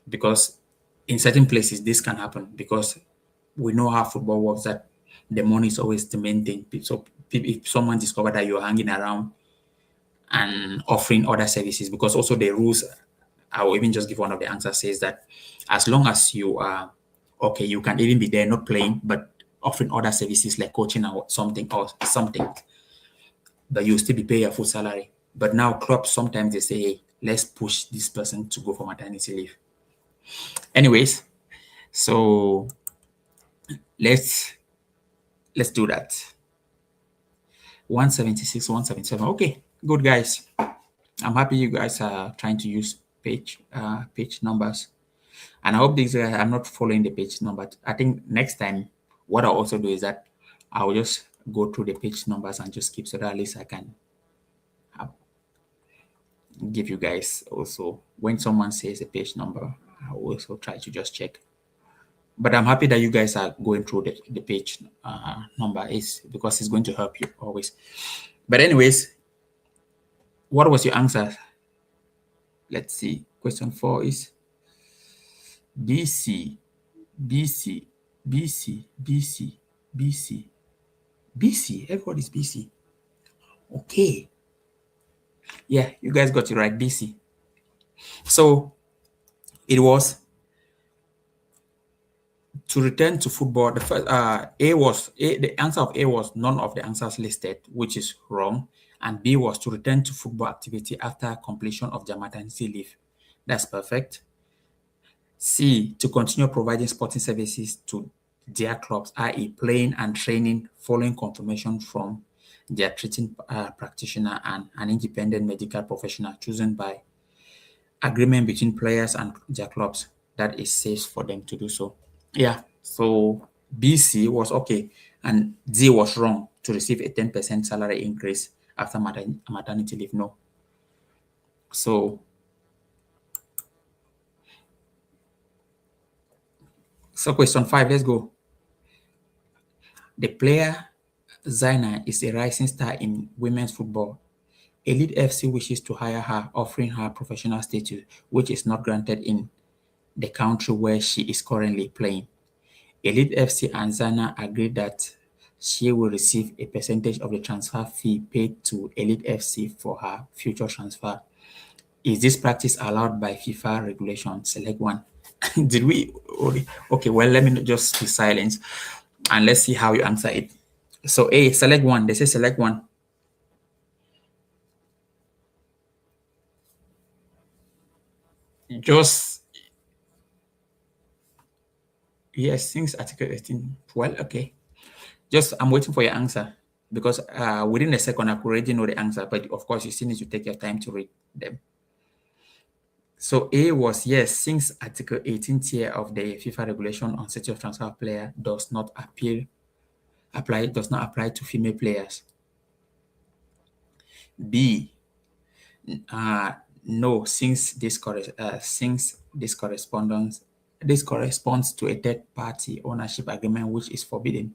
because in certain places this can happen because we know how football works, that the money is always the main thing. So if someone discover that you're hanging around and offering other services, because also the rules, I will even just give one of the answers, says that as long as you are okay, you can even be there not playing but offering other services like coaching or something, but you still be paying your full salary. But now clubs sometimes they say, hey, let's push this person to go for maternity leave. Anyways, so let's do that. 176, 177. Okay, good guys. I'm happy you guys are trying to use page numbers. And I hope these guys are not following the page number. I think next time, what I'll also do is that I'll just go through the page numbers and just keep, so that at least I can give you guys also, when someone says a page number, I'll also try to just check. But I'm happy that you guys are going through the page number, is because it's going to help you always. But anyways, what was your answer? Let's see. Question 4 is BC, BC, BC, BC, BC, BC. Everybody's BC. Okay. Yeah, you guys got it right, BC. So it was to return to football. The first the answer of A was none of the answers listed, which is wrong. And B was to return to football activity after completion of their maternity leave. That's perfect. C, to continue providing sporting services to their clubs, i.e., playing and training following confirmation from their treating practitioner and an independent medical professional chosen by agreement between players and their clubs that is safe for them to do so. Yeah, so BC was okay, and D was wrong, to receive a 10% salary increase after maternity leave. No. So question 5, let's go. The player Zaina is a rising star in women's football. Elite FC wishes to hire her, offering her professional status, which is not granted in the country where she is currently playing. Elite FC and Zaina agreed that she will receive a percentage of the transfer fee paid to Elite FC for her future transfer. Is this practice allowed by FIFA regulation? Select one. Did we? Okay, well, let me just be silent and let's see how you answer it. So A, select one. They say select one. Just, yes, since Article 18. Well, okay. Just, I'm waiting for your answer, because within a second I could already know the answer, but of course you still need to take your time to read them. So A was yes, since Article 18 tier of the FIFA regulation on state of transfer player does not apply to female players. B, no, since this corresponds to a third party ownership agreement which is forbidden.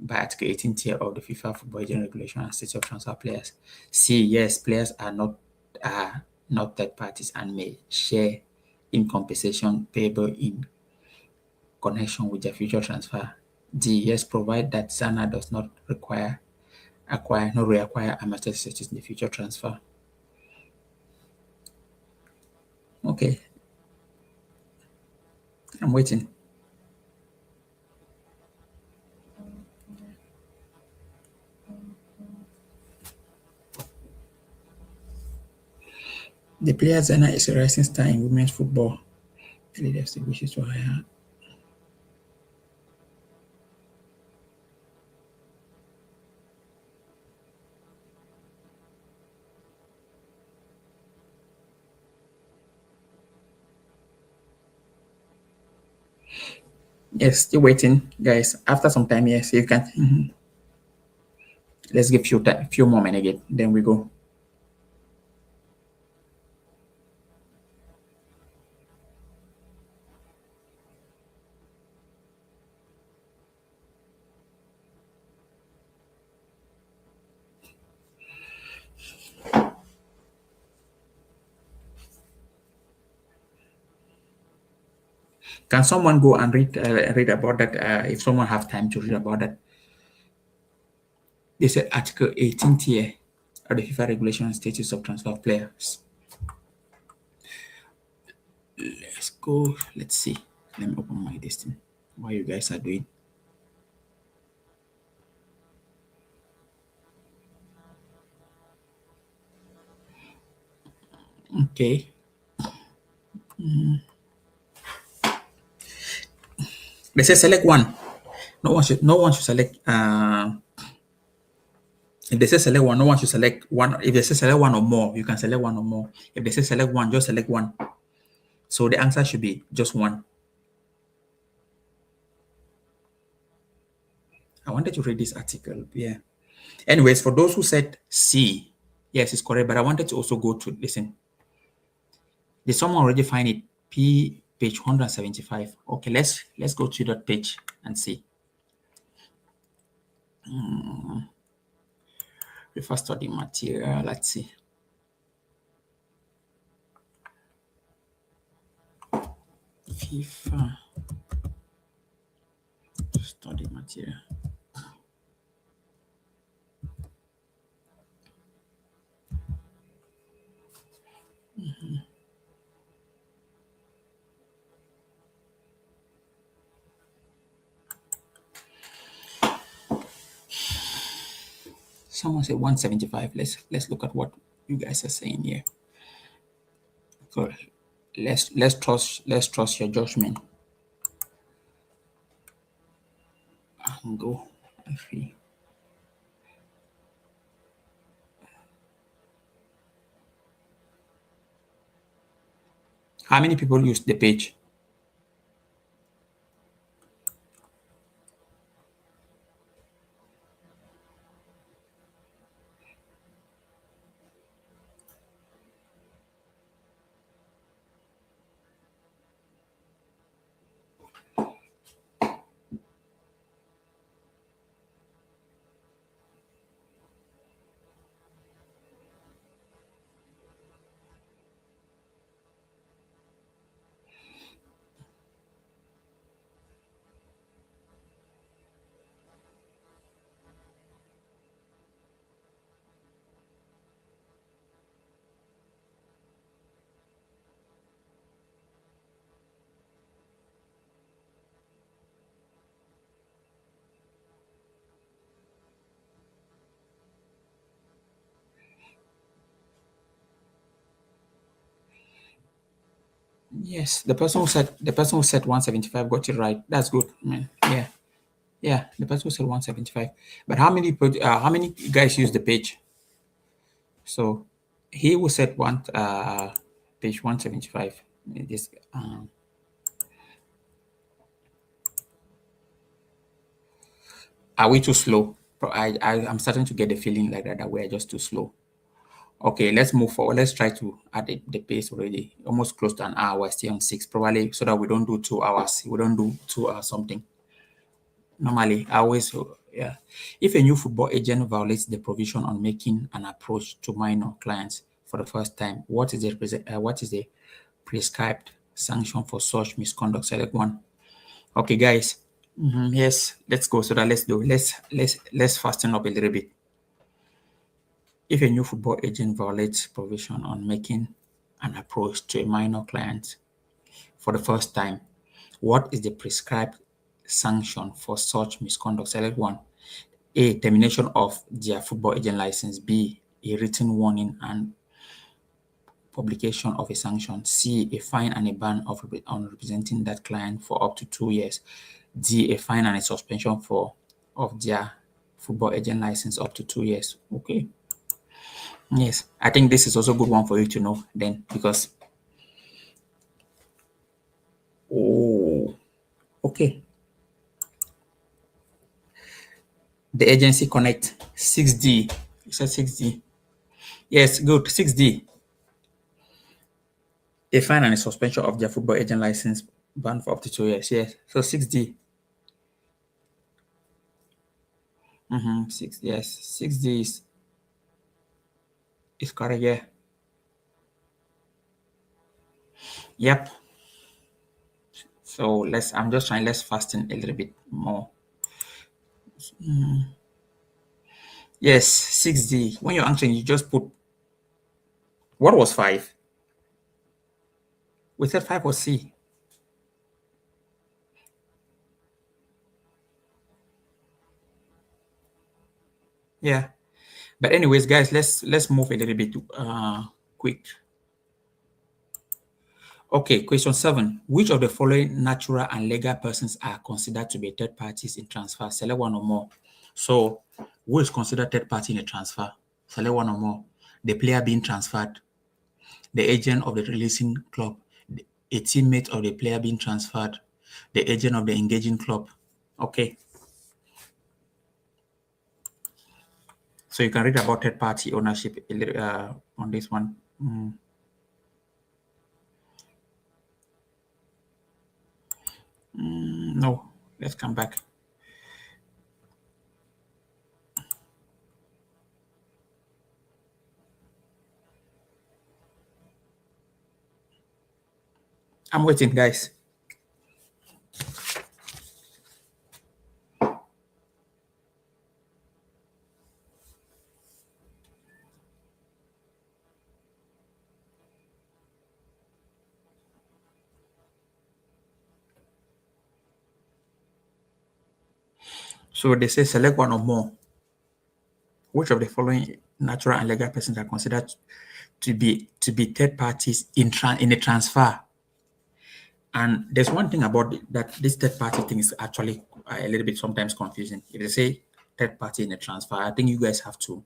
by Article 18 tier of the FIFA Football Agent Regulation and Status of Transfer Players. C. Yes, players are not third parties and may share in compensation payable in connection with their future transfer. D. Yes, provide that Zana does not reacquire amateur status in the future transfer. Okay, I'm waiting. The player Zana is a rising star in women's football. The leader wishes to hire. Yes, still waiting, guys. After some time, yes, you can. Let's give few more minutes again, then we go. Can someone go and read about that? If someone have time to read about that, they said Article 18 tier of the FIFA regulation and status of transfer of players. Let's go. Let's see. Let me open my distance. What you guys are doing? Okay. They say select one. No one should select. If they say select one, no one should select one. If they say select one or more, you can select one or more. If they say select one, just select one. So the answer should be just one. I wanted to read this article. Yeah. Anyways, for those who said C, yes, it's correct. But I wanted to also go to listen. Did someone already find it? Page 175. Okay, let's go to that page and see. Refer study material. Let's see. FIFA study material. Someone said 175. Let's look at what you guys are saying here. So let's trust your judgment and go. I feel. How many people use the page? Yes, the person who said 175 got it right. That's good, man. Yeah, yeah. The person who said 175. But how many guys use the page? So he who said page 175. This are we too slow? I'm starting to get the feeling like that we are just too slow. Okay, let's move forward. Let's try to add the pace already. Almost close to an hour. We're still on 6, probably, so that we don't do 2 hours. We don't do 2 hours something. Normally, I always Yeah. If a new football agent violates the provision on making an approach to minor clients for the first time, what is the prescribed sanction for such misconduct? Select one. Okay, guys. Yes, let's go. So that let's fasten up a little bit. If a new football agent violates provision on making an approach to a minor client for the first time, what is the prescribed sanction for such misconduct? Select one. A. Termination of their football agent license. B. A written warning and publication of a sanction. C. A fine and a ban on representing that client for up to 2 years. D. A fine and a suspension of their football agent license up to 2 years. Okay. Yes, I think this is also a good one for you to know then because oh okay. The agency connect 6D. You said 6D. Yes, good. 6D. A fine and a suspension of their football agent license ban for up to 2 years. Yes. So 6D. Six, yes. 6D is correct. Yeah. Yep. So I'm just trying, let's fasten a little bit more. Yes, 6D. When you're answering, you just put what was five? We said five was C. Yeah. But anyways, guys, let's move a little bit quick. Okay, question 7. Which of the following natural and legal persons are considered to be third parties in transfer? Select one or more. So, who is considered third party in a transfer? Select one or more. The player being transferred, the agent of the releasing club, a teammate of the player being transferred, the agent of the engaging club. Okay, so you can read about third party ownership a little, on this one. No, let's come back. I'm waiting, guys. So they say select one or more. Which of the following natural and legal persons are considered to be third parties in a transfer? And there's one thing about that this third party thing is actually a little bit sometimes confusing. If they say third party in a transfer, I think you guys have to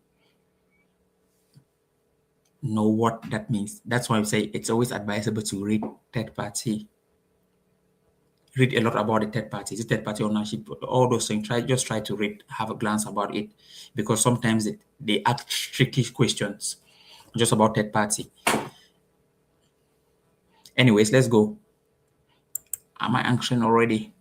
know what that means. That's why I say it's always advisable to read third party, read a lot about the third party, the third party ownership, all those things. Try to read, have a glance about it, because sometimes they ask tricky questions just about third party. Anyways, let's go. Am I answering already?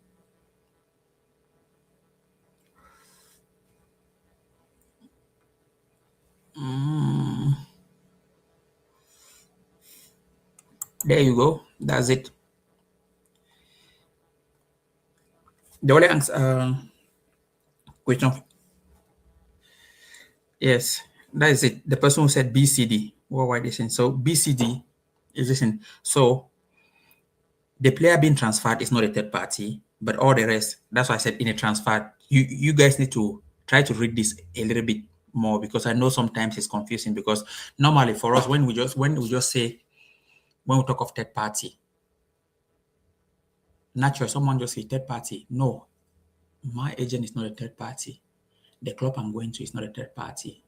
There you go. That's it. The only answer, question. Yes, that is it. The person who said BCD. What were they saying? So BCD is listen. So the player being transferred is not a third party, but all the rest. That's why I said in a transfer, you guys need to try to read this a little bit more, because I know sometimes it's confusing. Because normally for us, when we just say, when we talk of third party, naturally someone just say third party. No, my agent is not a third party. The club I'm going to is not a third party.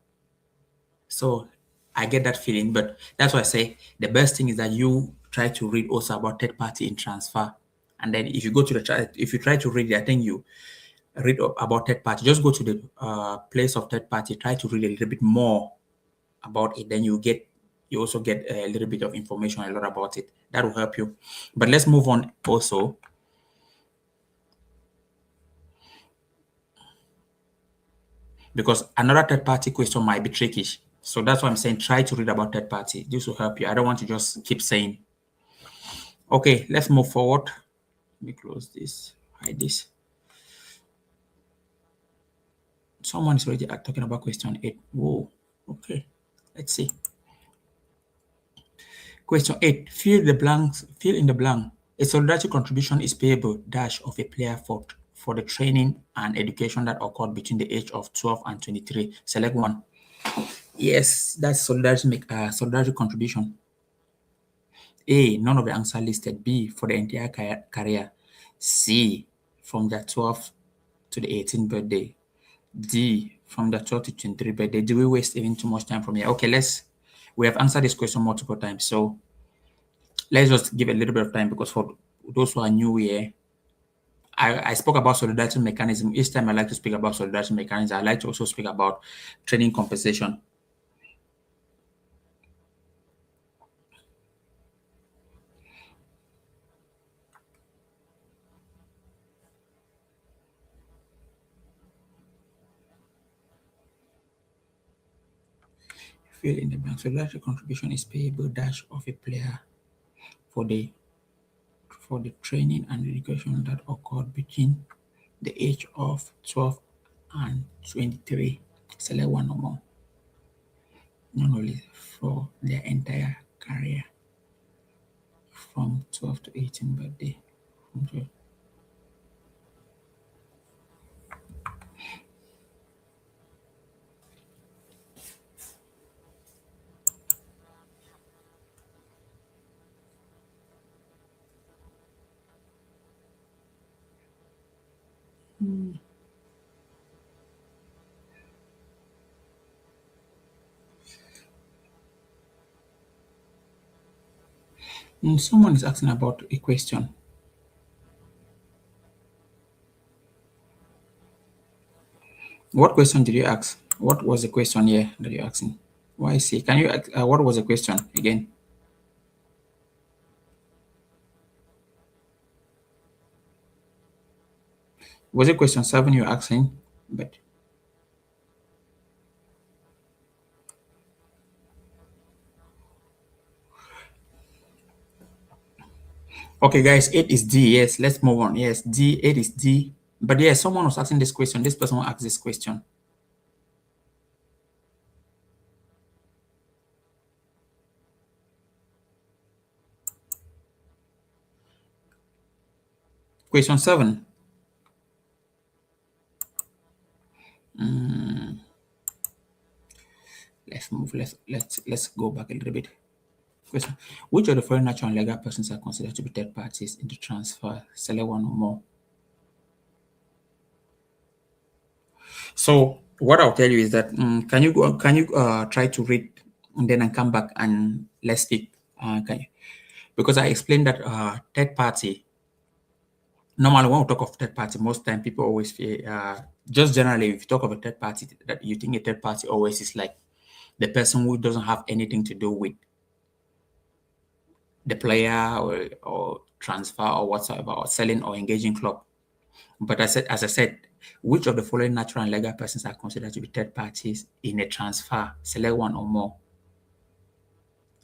So I get that feeling, but that's why I say the best thing is that you try to read also about third party in transfer. And then if you go to if you try to read it, I think you read about third party. Just go to the place of third party, try to read a little bit more about it. Then you also get a little bit of information, a lot about it. That will help you. But let's move on also. because another third party question might be tricky. So that's why I'm saying try to read about third party. This will help you. I don't want to just keep saying. Okay, let's move forward. Let me close this, hide this. Someone is already talking about question 8. Whoa. Okay. Let's see. Question 8. Fill in the blank. A solidarity contribution is payable dash of a player for the training and education that occurred between the age of 12 and 23. Select one. Yes, that's solidarity contribution. A. None of the answer listed. B. For the entire career. C. From the 12th to the 18th birthday. D. From the 12th to 23 birthday. Do we waste even too much time from here? Okay, we have answered this question multiple times. So let's just give a little bit of time because for those who are new here, I spoke about solidarity mechanism. Each time I like to speak about solidarity mechanism, I like to also speak about training compensation. Fill in the blank. Solidarity contribution is payable dash of a player for the training and education that occurred between the age of 12 and 23. Select one or more. Not only for their entire career from 12 to 18 birthday. Okay. Someone is asking about a question. What question did you ask? What was the question here that you're asking? Why see? Can you what was the question again? Was it question 7 you're asking? But okay, guys, 8 is D. Yes, let's move on. Yes, D, 8 is D. But yes, someone was asking this question. This person will ask this question. Question 7. Let's move. Let's go back a little bit. Question: which of the following natural and legal persons are considered to be third parties in the transfer? Select one or more. So what I'll tell you is that can you try to read and then I come back and let's speak. Can you? Because I explained that third party. Normally, when we talk of third party, most time people always feel just generally if you talk of a third party, that you think a third party always is like the person who doesn't have anything to do with the player or transfer or whatsoever or selling or engaging club. But as I said, which of the following natural and legal persons are considered to be third parties in a transfer? Select one or more.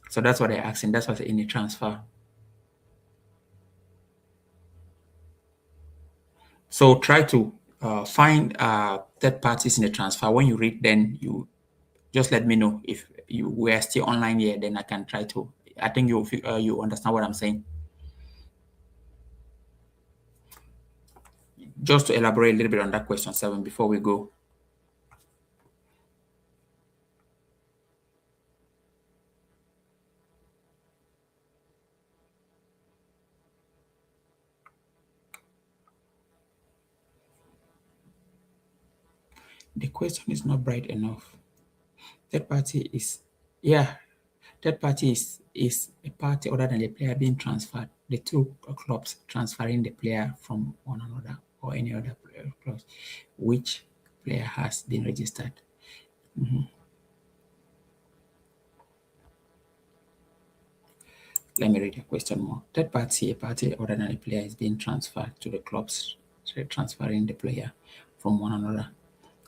So that's what they're asking. That's what's in a transfer. So try to find third parties in a transfer. When you read, then you just let me know if you were still online here. Then I can try to. I think you understand what I'm saying. Just to elaborate a little bit on that question 7 before we go. The question is not bright enough. Third party is, yeah, third party is a party other than the player being transferred. The two clubs transferring the player from one another or any other clubs, which player has been registered. Let me read the question more. Third party, a party other than the player is being transferred to the clubs, so transferring the player from one another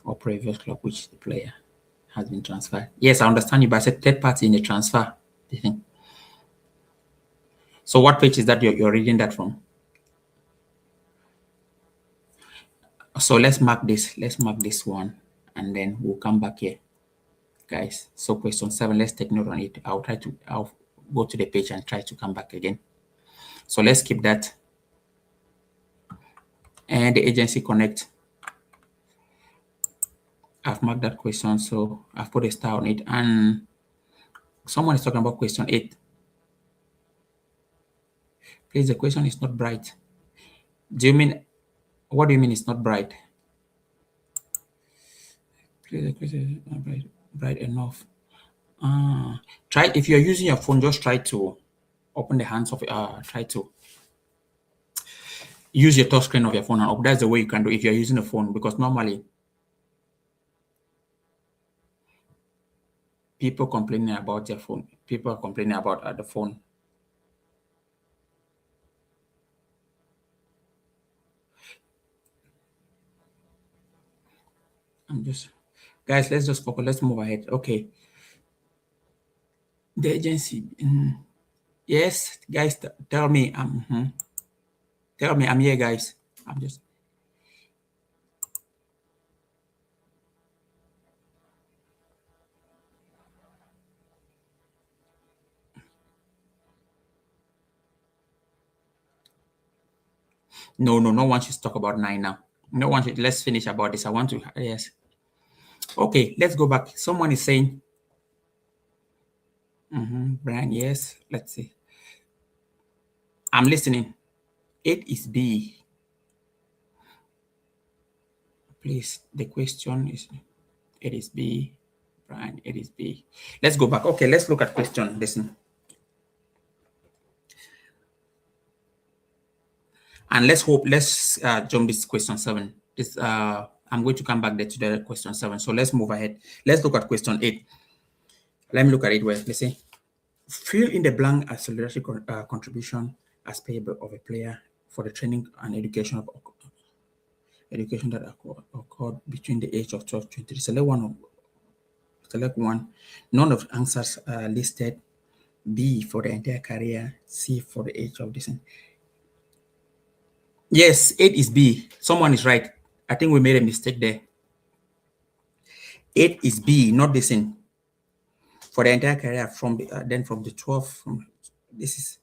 or previous club which the player has been transferred. Yes, I understand you, but I said third party in the transfer. So what page is that you're reading that from? So let's mark this. Let's mark this one, and then we'll come back here, guys. So question 7. Let's take note on it. I'll go to the page and try to come back again. So let's keep that. And the agency connect. I've marked that question, so I've put a star on it. And someone is talking about question 8. Please, the question is not bright. Do you mean, what do you mean it's not bright? Please, the question is not bright enough. Try, if you're using your phone, just try to open the hands of, try to use your touch screen of your phone and up. That's the way you can do if you're using a phone, because normally people complaining about their phone. People are complaining about the phone. Guys, let's just focus. Let's move ahead. Okay. The agency. Yes, guys, tell me. Tell me, I'm here, guys. I'm just. No, no one should talk about 9 now. No one should. Let's finish about this. I want to. Yes. Okay, let's go back. Someone is saying. Brian, yes. Let's see. I'm listening. 8 is B. Please, the question is 8 is B. Brian, 8 is B. Let's go back. Okay, let's look at question. Listen. And let's jump this question 7. This I'm going to come back there to the question 7. So let's move ahead. Let's look at question 8. Let me look at it well. Let's see. Fill in the blank as solidarity contribution as payable of a player for the training and education that occurred between the age of 12 to 23. Select one. None of the answers are listed. B for the entire career. C for the age of this. Yes, 8 is B. Someone is right. I think we made a mistake there. 8 is B, not this in. For the entire career, from the then from the 12, from this is,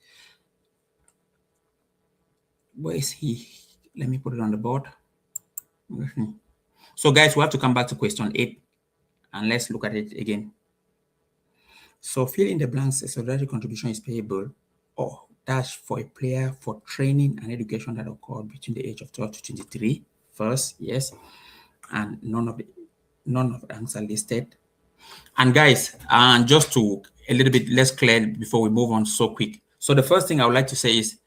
where is he? Let me put it on the board. So guys, we have to come back to question 8 and let's look at it again. So fill in the blanks. A solidarity contribution is payable or dash for a player for training and education that occurred between the age of 12 to 23. First, yes, and none of the answer listed. And guys, just to a little bit less clear before we move on so quick. So the first thing I would like to say is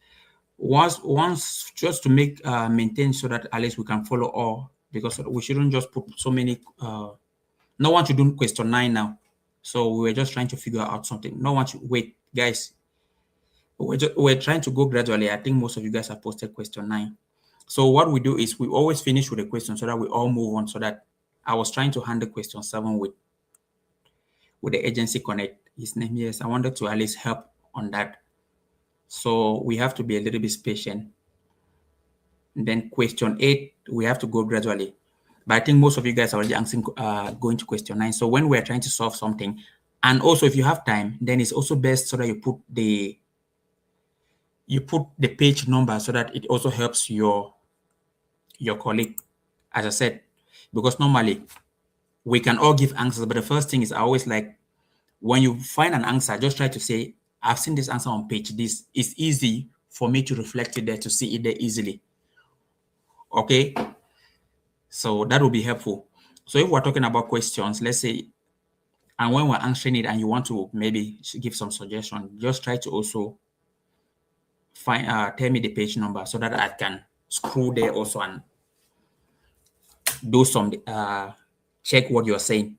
once just to make maintain so that at least we can follow all, because we shouldn't just put so many. No one should do question 9 now. So we were just trying to figure out something. No one should wait, guys. We're trying to go gradually. I think most of you guys have posted question 9. So what we do is we always finish with a question so that we all move on. So that I was trying to handle question 7 with the agency connect. His name, yes. I wanted to at least help on that. So we have to be a little bit patient. And then question 8, we have to go gradually. But I think most of you guys are already answering, going to question 9. So when we're trying to solve something, and also if you have time, then it's also best so that you put the page number so that it also helps your colleague, as I said, because normally we can all give answers, but the first thing is I always like, when you find an answer, just try to say, I've seen this answer on page this. It's easy for me to reflect it there, to see it there easily. Okay, so that will be helpful. So if we're talking about questions, let's say, and when we're answering it and you want to maybe give some suggestion, just try to also tell me the page number so that I can scroll there also and do some check what you're saying.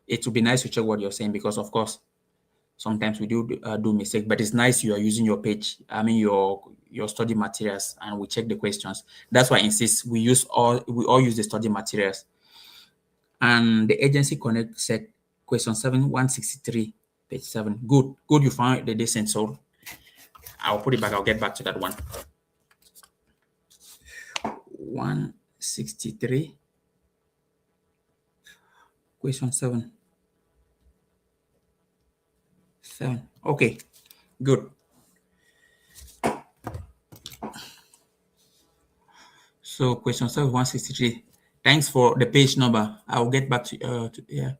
It would be nice to check what you're saying, because of course Sometimes we do mistake, but it's nice you are using your page. I mean your study materials, and we check the questions. That's why I insist we all use the study materials. And the agency connect set question 7 163 page 7. Good, you found the distance. So I'll put it back. I'll get back to that one. 163 question 7. Okay, good. So question 7 163. Thanks for the page number. I'll get back to yeah.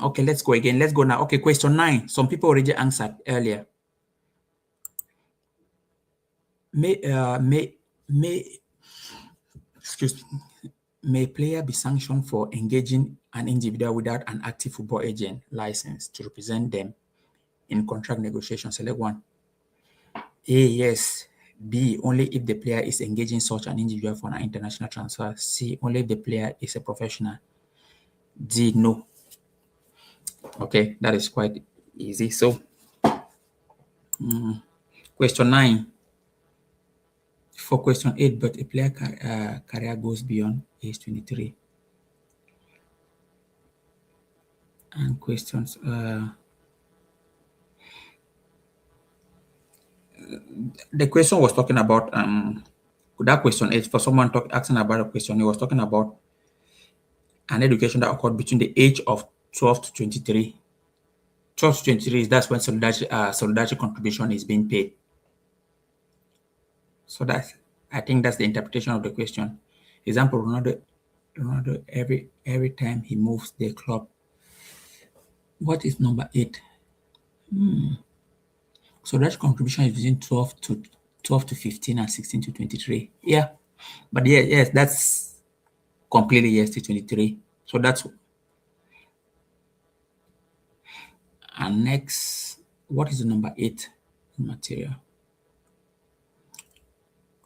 Okay, let's go again. Let's go now. Okay, question 9. Some people already answered earlier. May excuse me. May player be sanctioned for engaging an individual without an active football agent license to represent them in contract negotiations? Select one. A, yes. B, only if the player is engaging such an individual for an international transfer. C, only if the player is a professional. D, no. Okay, that is quite easy. So, question 9. For question 8, but a player career goes beyond age 23. And questions, the question was talking about, that question 8, for someone asking about a question, he was talking about an education that occurred between the age of 12 to 23. 12 to 23 is that's when solidarity contribution is being paid. So I think that's the interpretation of the question. Example, Ronaldo every time he moves the club. What is number 8? So that contribution is between 12 to 15 and 16 to 23. Yeah. But yeah, yes, that's completely yes to 23. So that's, and next, what is the number 8 material?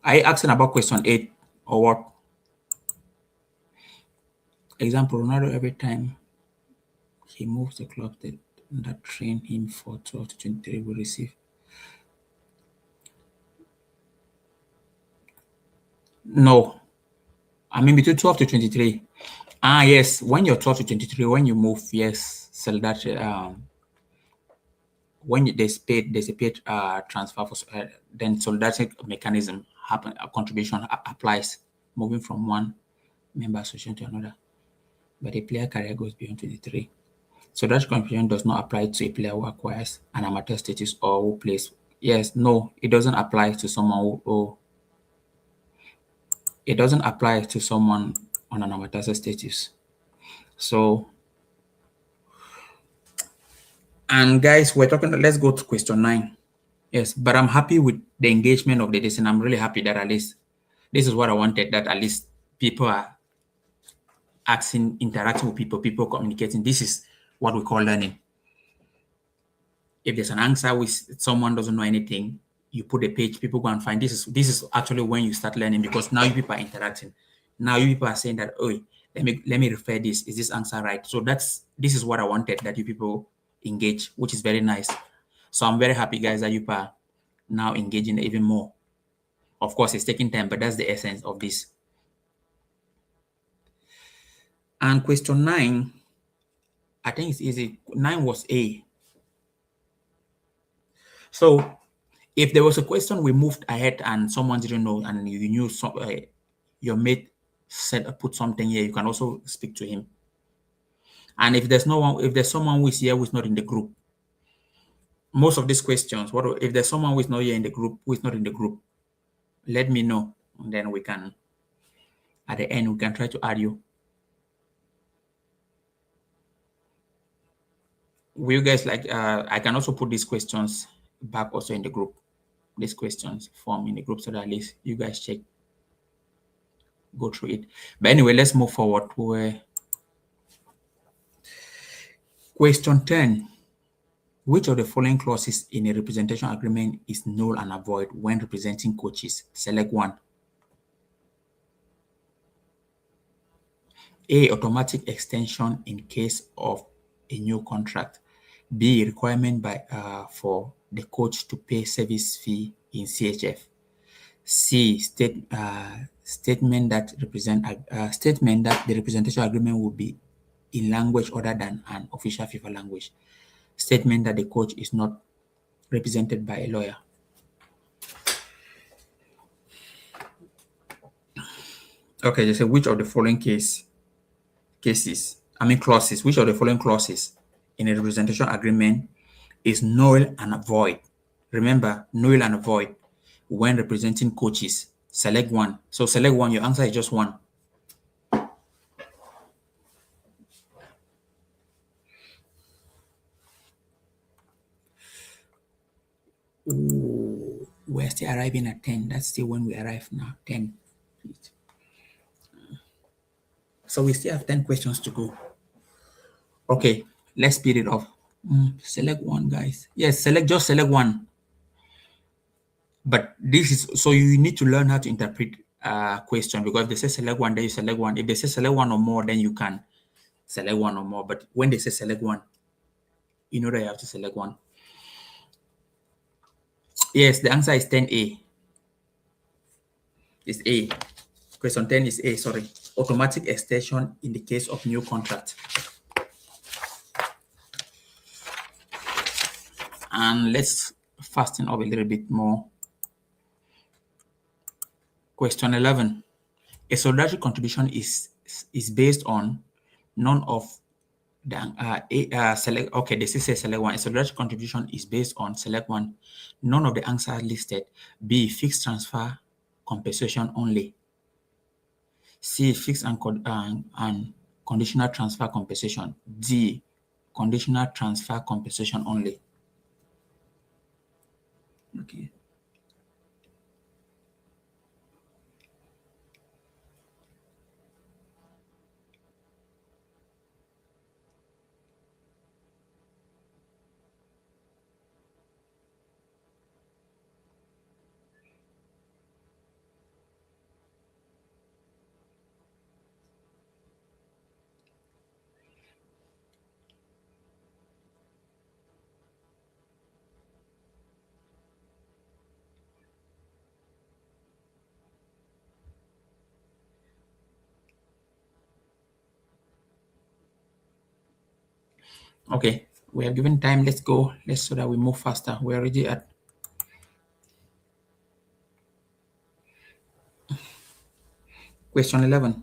Are you asking about question 8 or what? Example, Ronaldo every time he moves the club that train him for 12 to 23 will receive. No. I mean between 12 to 23. Ah, yes. When you're 12 to 23, when you move, yes, solidarity, when there's a paid transfer for then solidarity mechanism happen, a contribution applies, moving from one member association to another. But a player career goes beyond 23. So that contribution does not apply to a player who acquires an amateur status or who plays. Yes, no, it doesn't apply to someone who it doesn't apply to someone on an amateur status. So, and guys, we're talking, let's go to question 9. Yes, but I'm happy with the engagement of the lesson. I'm really happy that at least this is what I wanted, that at least people are asking, interacting with people communicating. This is what we call learning. If there's an answer which someone doesn't know anything, you put a page, people go and find. This is actually when you start learning, because now you people are interacting. Now you people are saying that, oh, let me refer this. Is this answer right? So this is what I wanted, that you people engage, which is very nice. So I'm very happy, guys, that you people are now engaging even more. Of course, it's taking time, but that's the essence of this. And question 9, I think it's easy. 9 was A. So if there was a question we moved ahead and someone didn't know, and you knew your mate said put something here, you can also speak to him. And if there's someone who is here who is not in the group, most of these questions, if there's someone who is not here in the group, who is not in the group, let me know, and then we can, at the end, we can try to add you. Will you guys like, I can also put these questions back also in the group, these questions form in the group, so that at least you guys check, go through it. But anyway, let's move forward to question 10. Which of the following clauses in a representation agreement is null and void when representing coaches? Select one. A, automatic extension in case of a new contract. B, requirement by for the coach to pay service fee in CHF. C, statement that statement that the representation agreement will be in language other than an official FIFA language. Statement that the coach is not represented by a lawyer. Okay, they say which of the following clauses, which of the following clauses in a representation agreement is null and void? Remember, null and void when representing coaches. Select one. So select one, your answer is just one. Ooh, we're still arriving at 10. That's still when we arrive now. 10. So we still have 10 questions to go. Okay, let's speed it up. Select one, guys. Yes, just select one. But this is so you need to learn how to interpret question, because if they say select one, then you select one. If they say select one or more, then you can select one or more. But when they say select one, you know that you have to select one. Yes, the answer is 10A. It's A. Question 10 is A, sorry. Automatic extension in the case of new contract. And let's fasten up a little bit more. Question 11. A solidarity contribution is based on none of the select. Okay, this is a select one. A solidarity contribution is based on select one. None of the answers listed. B, fixed transfer compensation only. C, fixed and conditional transfer compensation. D, conditional transfer compensation only. Okay. Okay, we are given time. Let's go. Let's so that we move faster. We're already at question 11.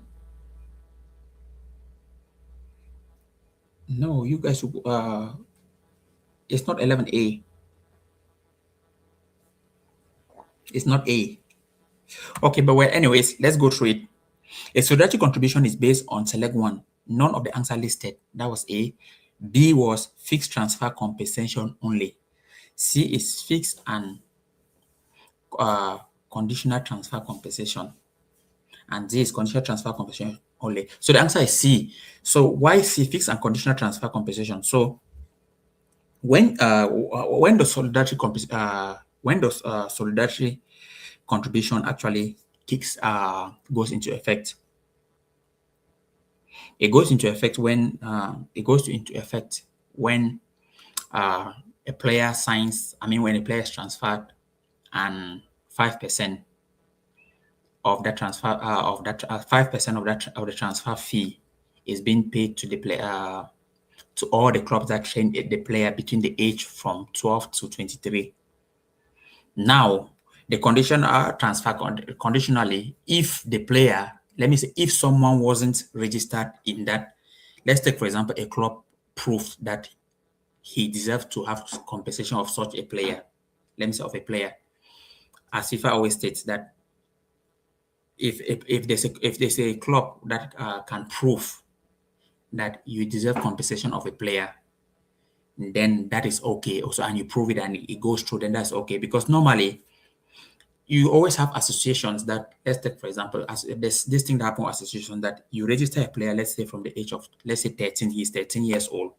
No, you guys, it's not 11A. It's not A. Okay, but well, anyways, let's go through it. A solidarity contribution is based on select one. None of the answer listed. That was A. B was fixed transfer compensation only. C is fixed and conditional transfer compensation. And D is conditional transfer compensation only. So the answer is C. So why C, fixed and conditional transfer compensation? So when the solidarity contribution actually goes into effect, it goes into effect when a player signs. I mean, when a player is transferred, and 5% of that transfer of that 5% of the transfer fee is being paid to the player, to all the clubs that train the player between the age from 12 to 23. Now, the condition transfer conditionally, if the player, let me say, if someone wasn't registered in that, let's take for example a club proved that he deserved to have compensation of such a player. Let me say of a player, as FIFA always states that if there's a club that can prove that you deserve compensation of a player, then that is okay also, and you prove it and it goes through, then that's okay. Because normally you always have associations that, let's take for example, as there's this thing that happens with association, that you register a player, let's say from the age of, let's say 13, he's 13 years old,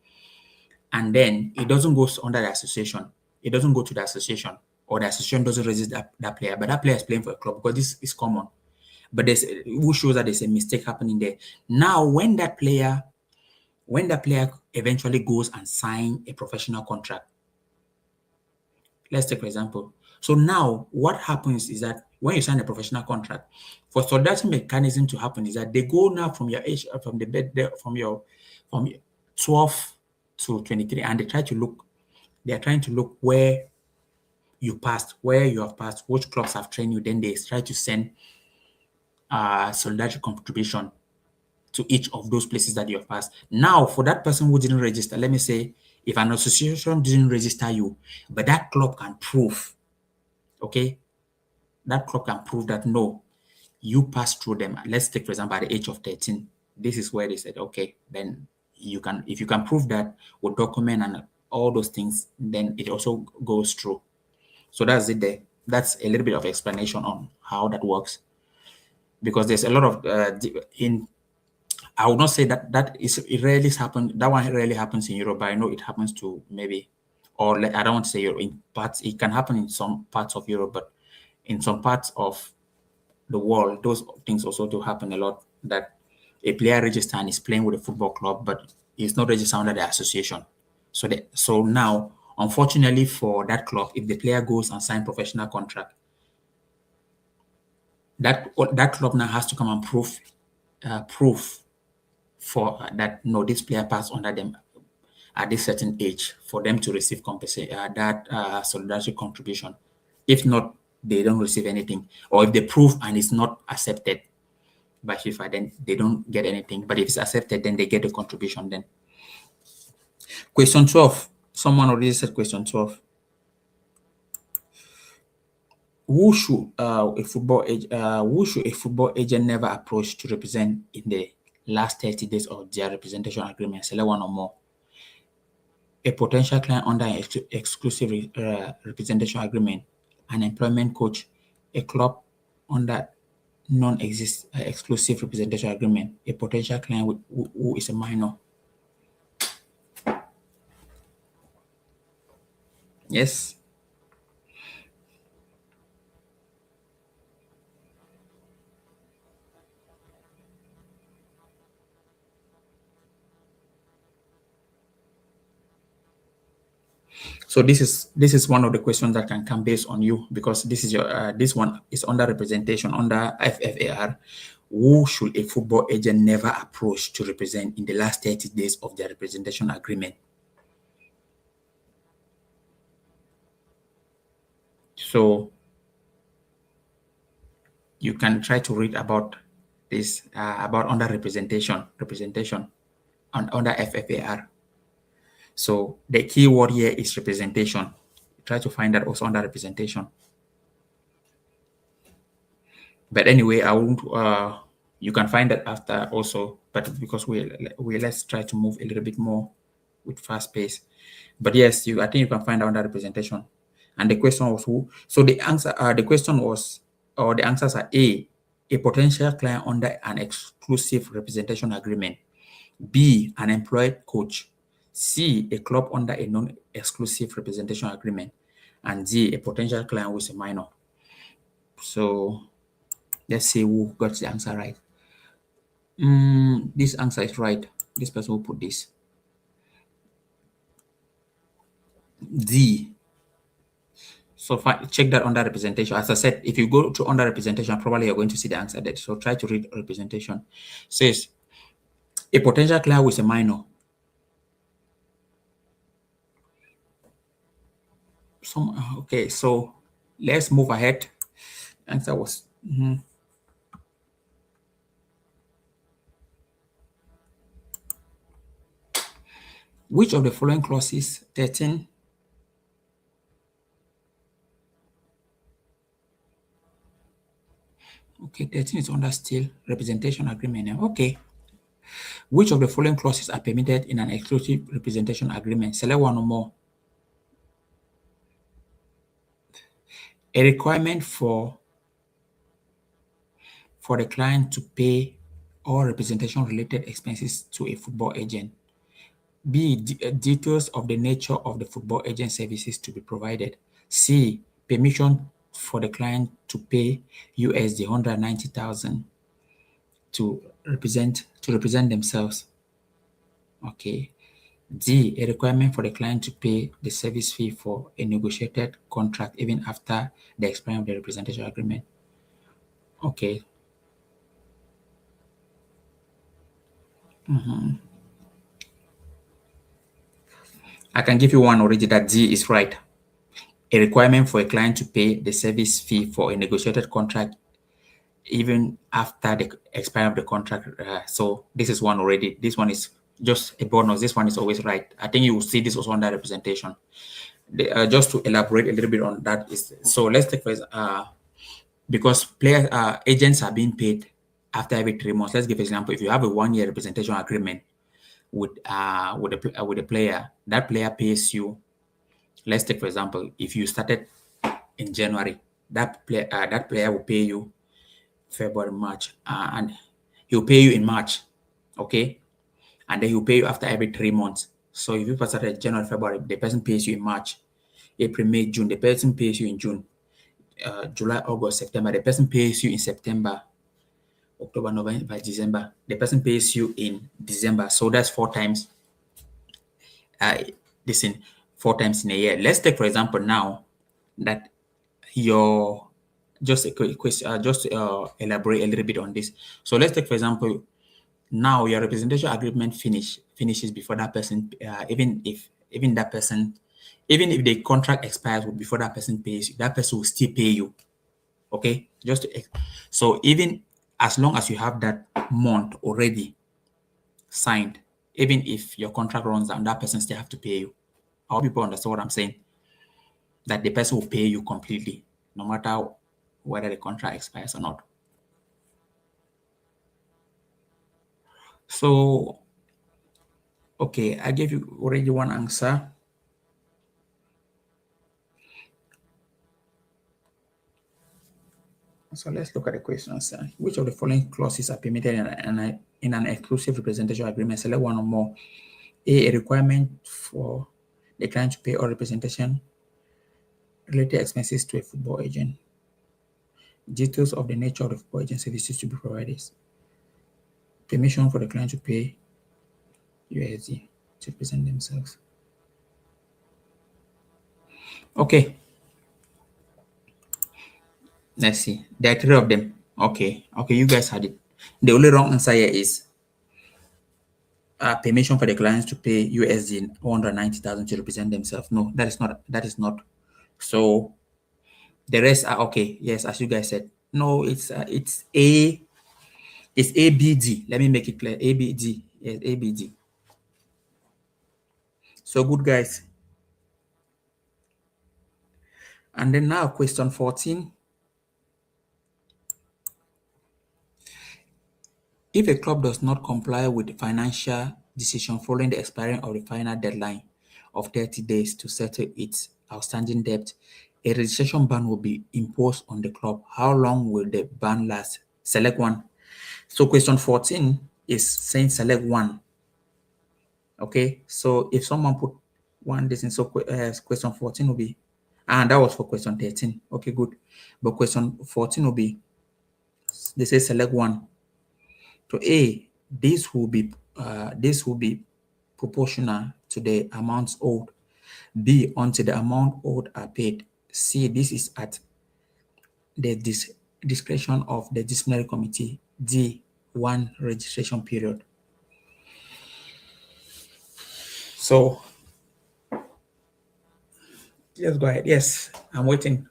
and then it doesn't go under the association, it doesn't go to the association, or the association doesn't register that player, but that player is playing for a club, because this is common. But there's who shows that there's a mistake happening there. Now, when that player eventually goes and sign a professional contract. Let's take for example. So now what happens is that when you sign a professional contract, for solidarity mechanism to happen is that they go now from your age, from the bed there, from 12 to 23, and they are trying to look where you passed, where you have passed, which clubs have trained you. Then they try to send solidarity contribution to each of those places that you have passed. Now, for that person who didn't register, let me say, if an association didn't register you, but that club can prove, okay, that club can prove that no, you passed through them. Let's take, for example, at the age of 13. This is where they said, okay, then you can, if you can prove that with document and all those things, then it also goes through. So that's it there. That's a little bit of explanation on how that works. Because there's a lot of in I would not say that it rarely happens. That one rarely happens in Europe, but I know it happens to maybe, or I don't want to say Europe, in parts. It can happen in some parts of Europe, but in some parts of the world, those things also do happen a lot. That a player registers and is playing with a football club, but he's not registered under the association. So now, unfortunately for that club, if the player goes and sign professional contract, that club now has to come and proof for that no, this player passed under them at this certain age for them to receive compensation that solidarity contribution. If not, they don't receive anything. Or if they prove and it's not accepted by FIFA, then they don't get anything. But if it's accepted, then they get the contribution. Then question 12. Someone already said question 12. Who should a football agent never approach to represent in the last 30 days of their representation agreement? Select one or more. A potential client under an exclusive representation agreement, an employment coach, a club under exclusive representation agreement, a potential client who is a minor. Yes. So this is one of the questions that can come based on you, because this is your this one is under representation under FFAR. Who should a football agent never approach to represent in the last 30 days of their representation agreement? So you can try to read about this about under representation under FFAR. So the key word here is representation. Try to find that also under representation. But anyway, I won't. You can find that after also. But because we let's try to move a little bit more with fast pace. But yes, I think you can find out under representation. And the question was who. So the answer, the question was, or the answers are a potential client under an exclusive representation agreement. B, an employed coach. C, a club under a non-exclusive representation agreement. And D, a potential client with a minor. So let's see who got the answer right. This answer is right. This person will put this. D. So check that under representation. As I said, if you go to under representation, probably you're going to see the answer there. So try to read representation. Says a potential client with a minor. Okay, so let's move ahead. Answer was which of the following clauses 13 okay 13 is under still representation agreement now. Okay, which of the following clauses are permitted in an exclusive representation agreement? Select one or more. A requirement for the client to pay all representation related expenses to a football agent. B, details of the nature of the football agent services to be provided. C, permission for the client to pay USD 190,000 to represent themselves. Okay. D, a requirement for the client to pay the service fee for a negotiated contract even after the expiry of the representation agreement. Okay. I can give you one already that D is right. A requirement for a client to pay the service fee for a negotiated contract even after the expiry of the contract. So this is one already. This one is just a bonus. This one is always right. I think you will see this also under representation. Just to elaborate a little bit on that is, so let's take for because player agents are being paid after every 3 months. Let's give an example. If you have a 1 year representation agreement with a player, that player pays you. Let's take for example, if you started in January, that player will pay you February, March, and he'll pay you in March, okay, and then he'll pay you after every 3 months. So if you started January, February, the person pays you in March. April, May, June, the person pays you in June. July, August, September, the person pays you in September. October, November, December, the person pays you in December. So that's four times. Uh, this in 4 times in a year. Let's take for example now that your just a quick question, just to elaborate a little bit on this. So let's take for example now your representation agreement finishes before that person, even that person, even if the contract expires before that person pays you, that person will still pay you. Okay, so even as long as you have that month already signed, even if your contract runs down, that person still have to pay you. I hope people understand what I'm saying. That the person will pay you completely, no matter whether the contract expires or not. So, okay, I gave you already one answer. So let's look at the questions. Which of the following clauses are permitted in an exclusive representation agreement? Select one or more. A requirement for the client to pay all representation related expenses to a football agent. Details of the nature of the football agent services to be provided. Permission for the client to pay USD to represent themselves. Okay, let's see. There are three of them. Okay, you guys had it. The only wrong answer here is permission for the clients to pay USD 190,000 to represent themselves. No, that is not. That is not. So the rest are okay. Yes, as you guys said. No, it's ABD. Let me make it clear. ABD. Yes, ABD. So good, guys. And then now question 14. If a club does not comply with the financial decision following the expiring of the final deadline of 30 days to settle its outstanding debt, a registration ban will be imposed on the club. How long will the ban last? Select one. So question 14 is saying select one. Okay, so if someone put one this in, so question 14 will be, and that was for question 13. Okay, good. But question 14 will be, they say select one. To A, this will be proportional to the amounts owed. B, until the amount owed are paid. C, this is at the discretion of the disciplinary committee. D, one registration period. So let's go ahead. Yes, I'm waiting.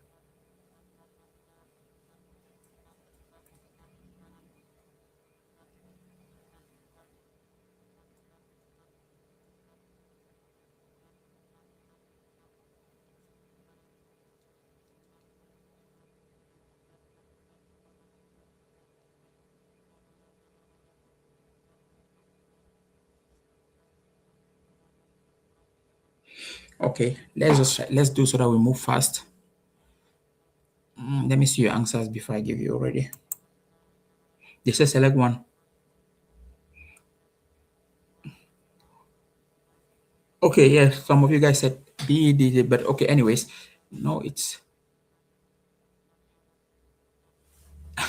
Okay, let's do so that we move fast. Let me see your answers before I give you already. They say select one. Okay, yes, some of you guys said B, D, D, but okay, anyways, no, it's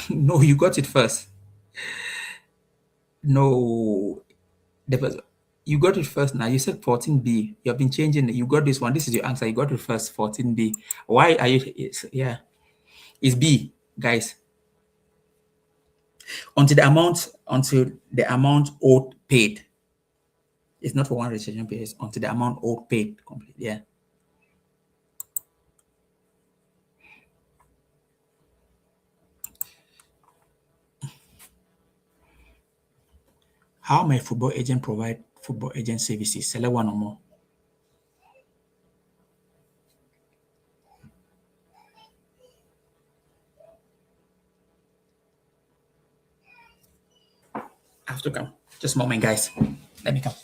no, you got it first. No, the first, You got it first now. You said 14B. You have been changing it. You got this one. This is your answer. You got it first, 14B. Why are you? Yeah, it's B, guys. Until the amount owed paid. It's not for one registration period. It's until the amount owed paid complete. Yeah. How may football agent provide football agent services? Select one or more. I have to come. Just a moment, guys. Let me come.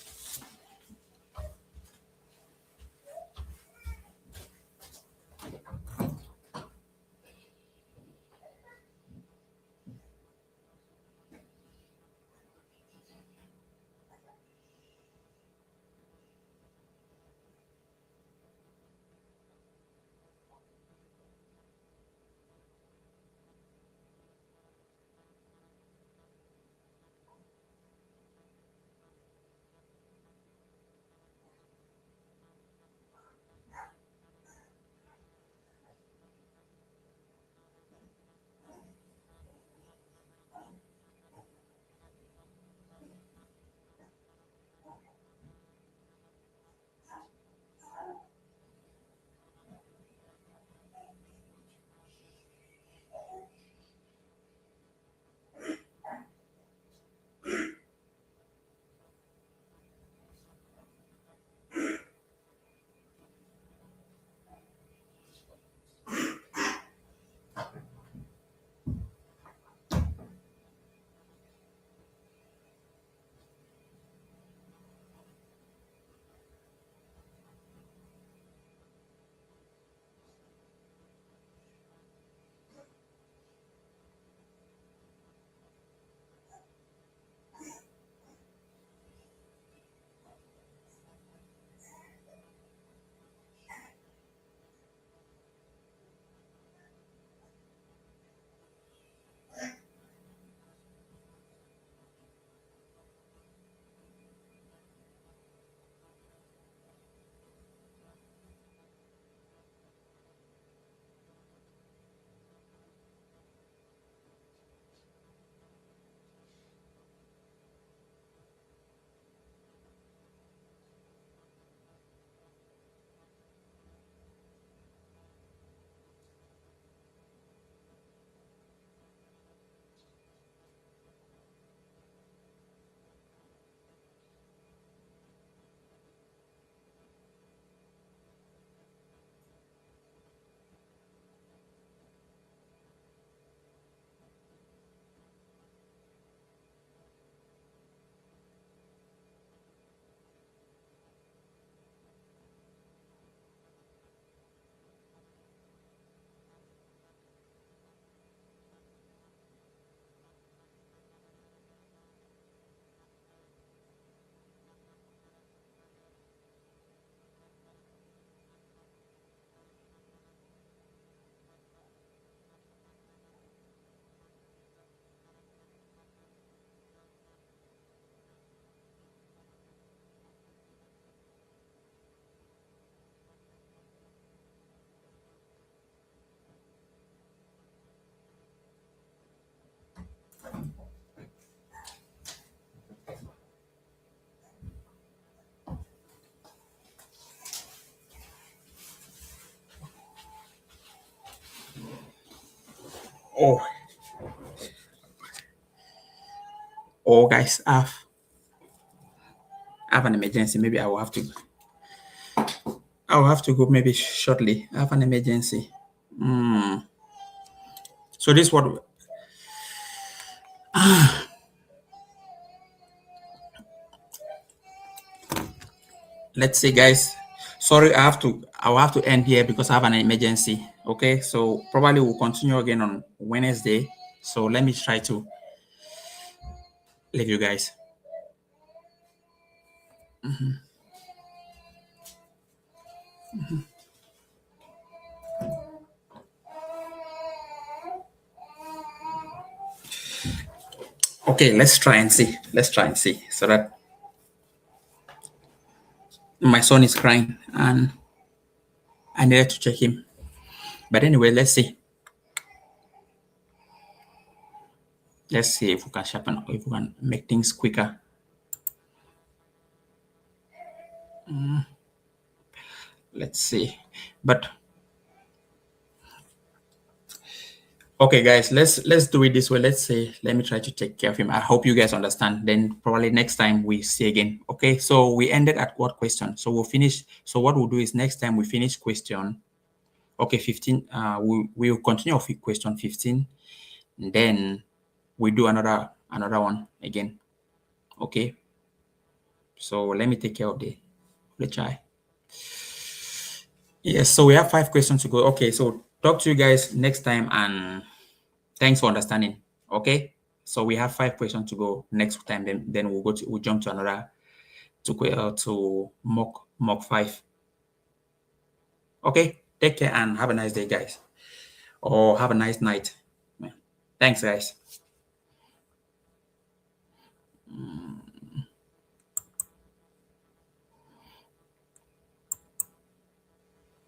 Oh, guys, I have an emergency. Maybe I will have to. I will have to go maybe shortly. I have an emergency. So this what let's say, guys. Sorry, I will have to end here because I have an emergency. Okay, so probably we'll continue again on Wednesday. So let me try to leave you guys. Okay, let's try and see. Let's try and see so that My son is crying and I needed to check him. But anyway, let's see. Let's see if we can sharpen, if we can make things quicker. Let's see. But okay, guys, let's do it this way. Let's say, let me try to take care of him. I hope you guys understand. Then probably next time we see again. Okay, so we ended at what question? So we'll finish. So what we'll do is next time we finish question. Okay, 15. We'll continue with question 15. And then we do another one again. Okay. So let me take care of the child. Yes, so we have 5 questions to go. Okay, so talk to you guys next time and thanks for understanding. Okay. So we have 5 questions to go next time. Then we'll jump to another to mock 5. Okay. Take care and have a nice day, guys. Or have a nice night. Yeah. Thanks, guys.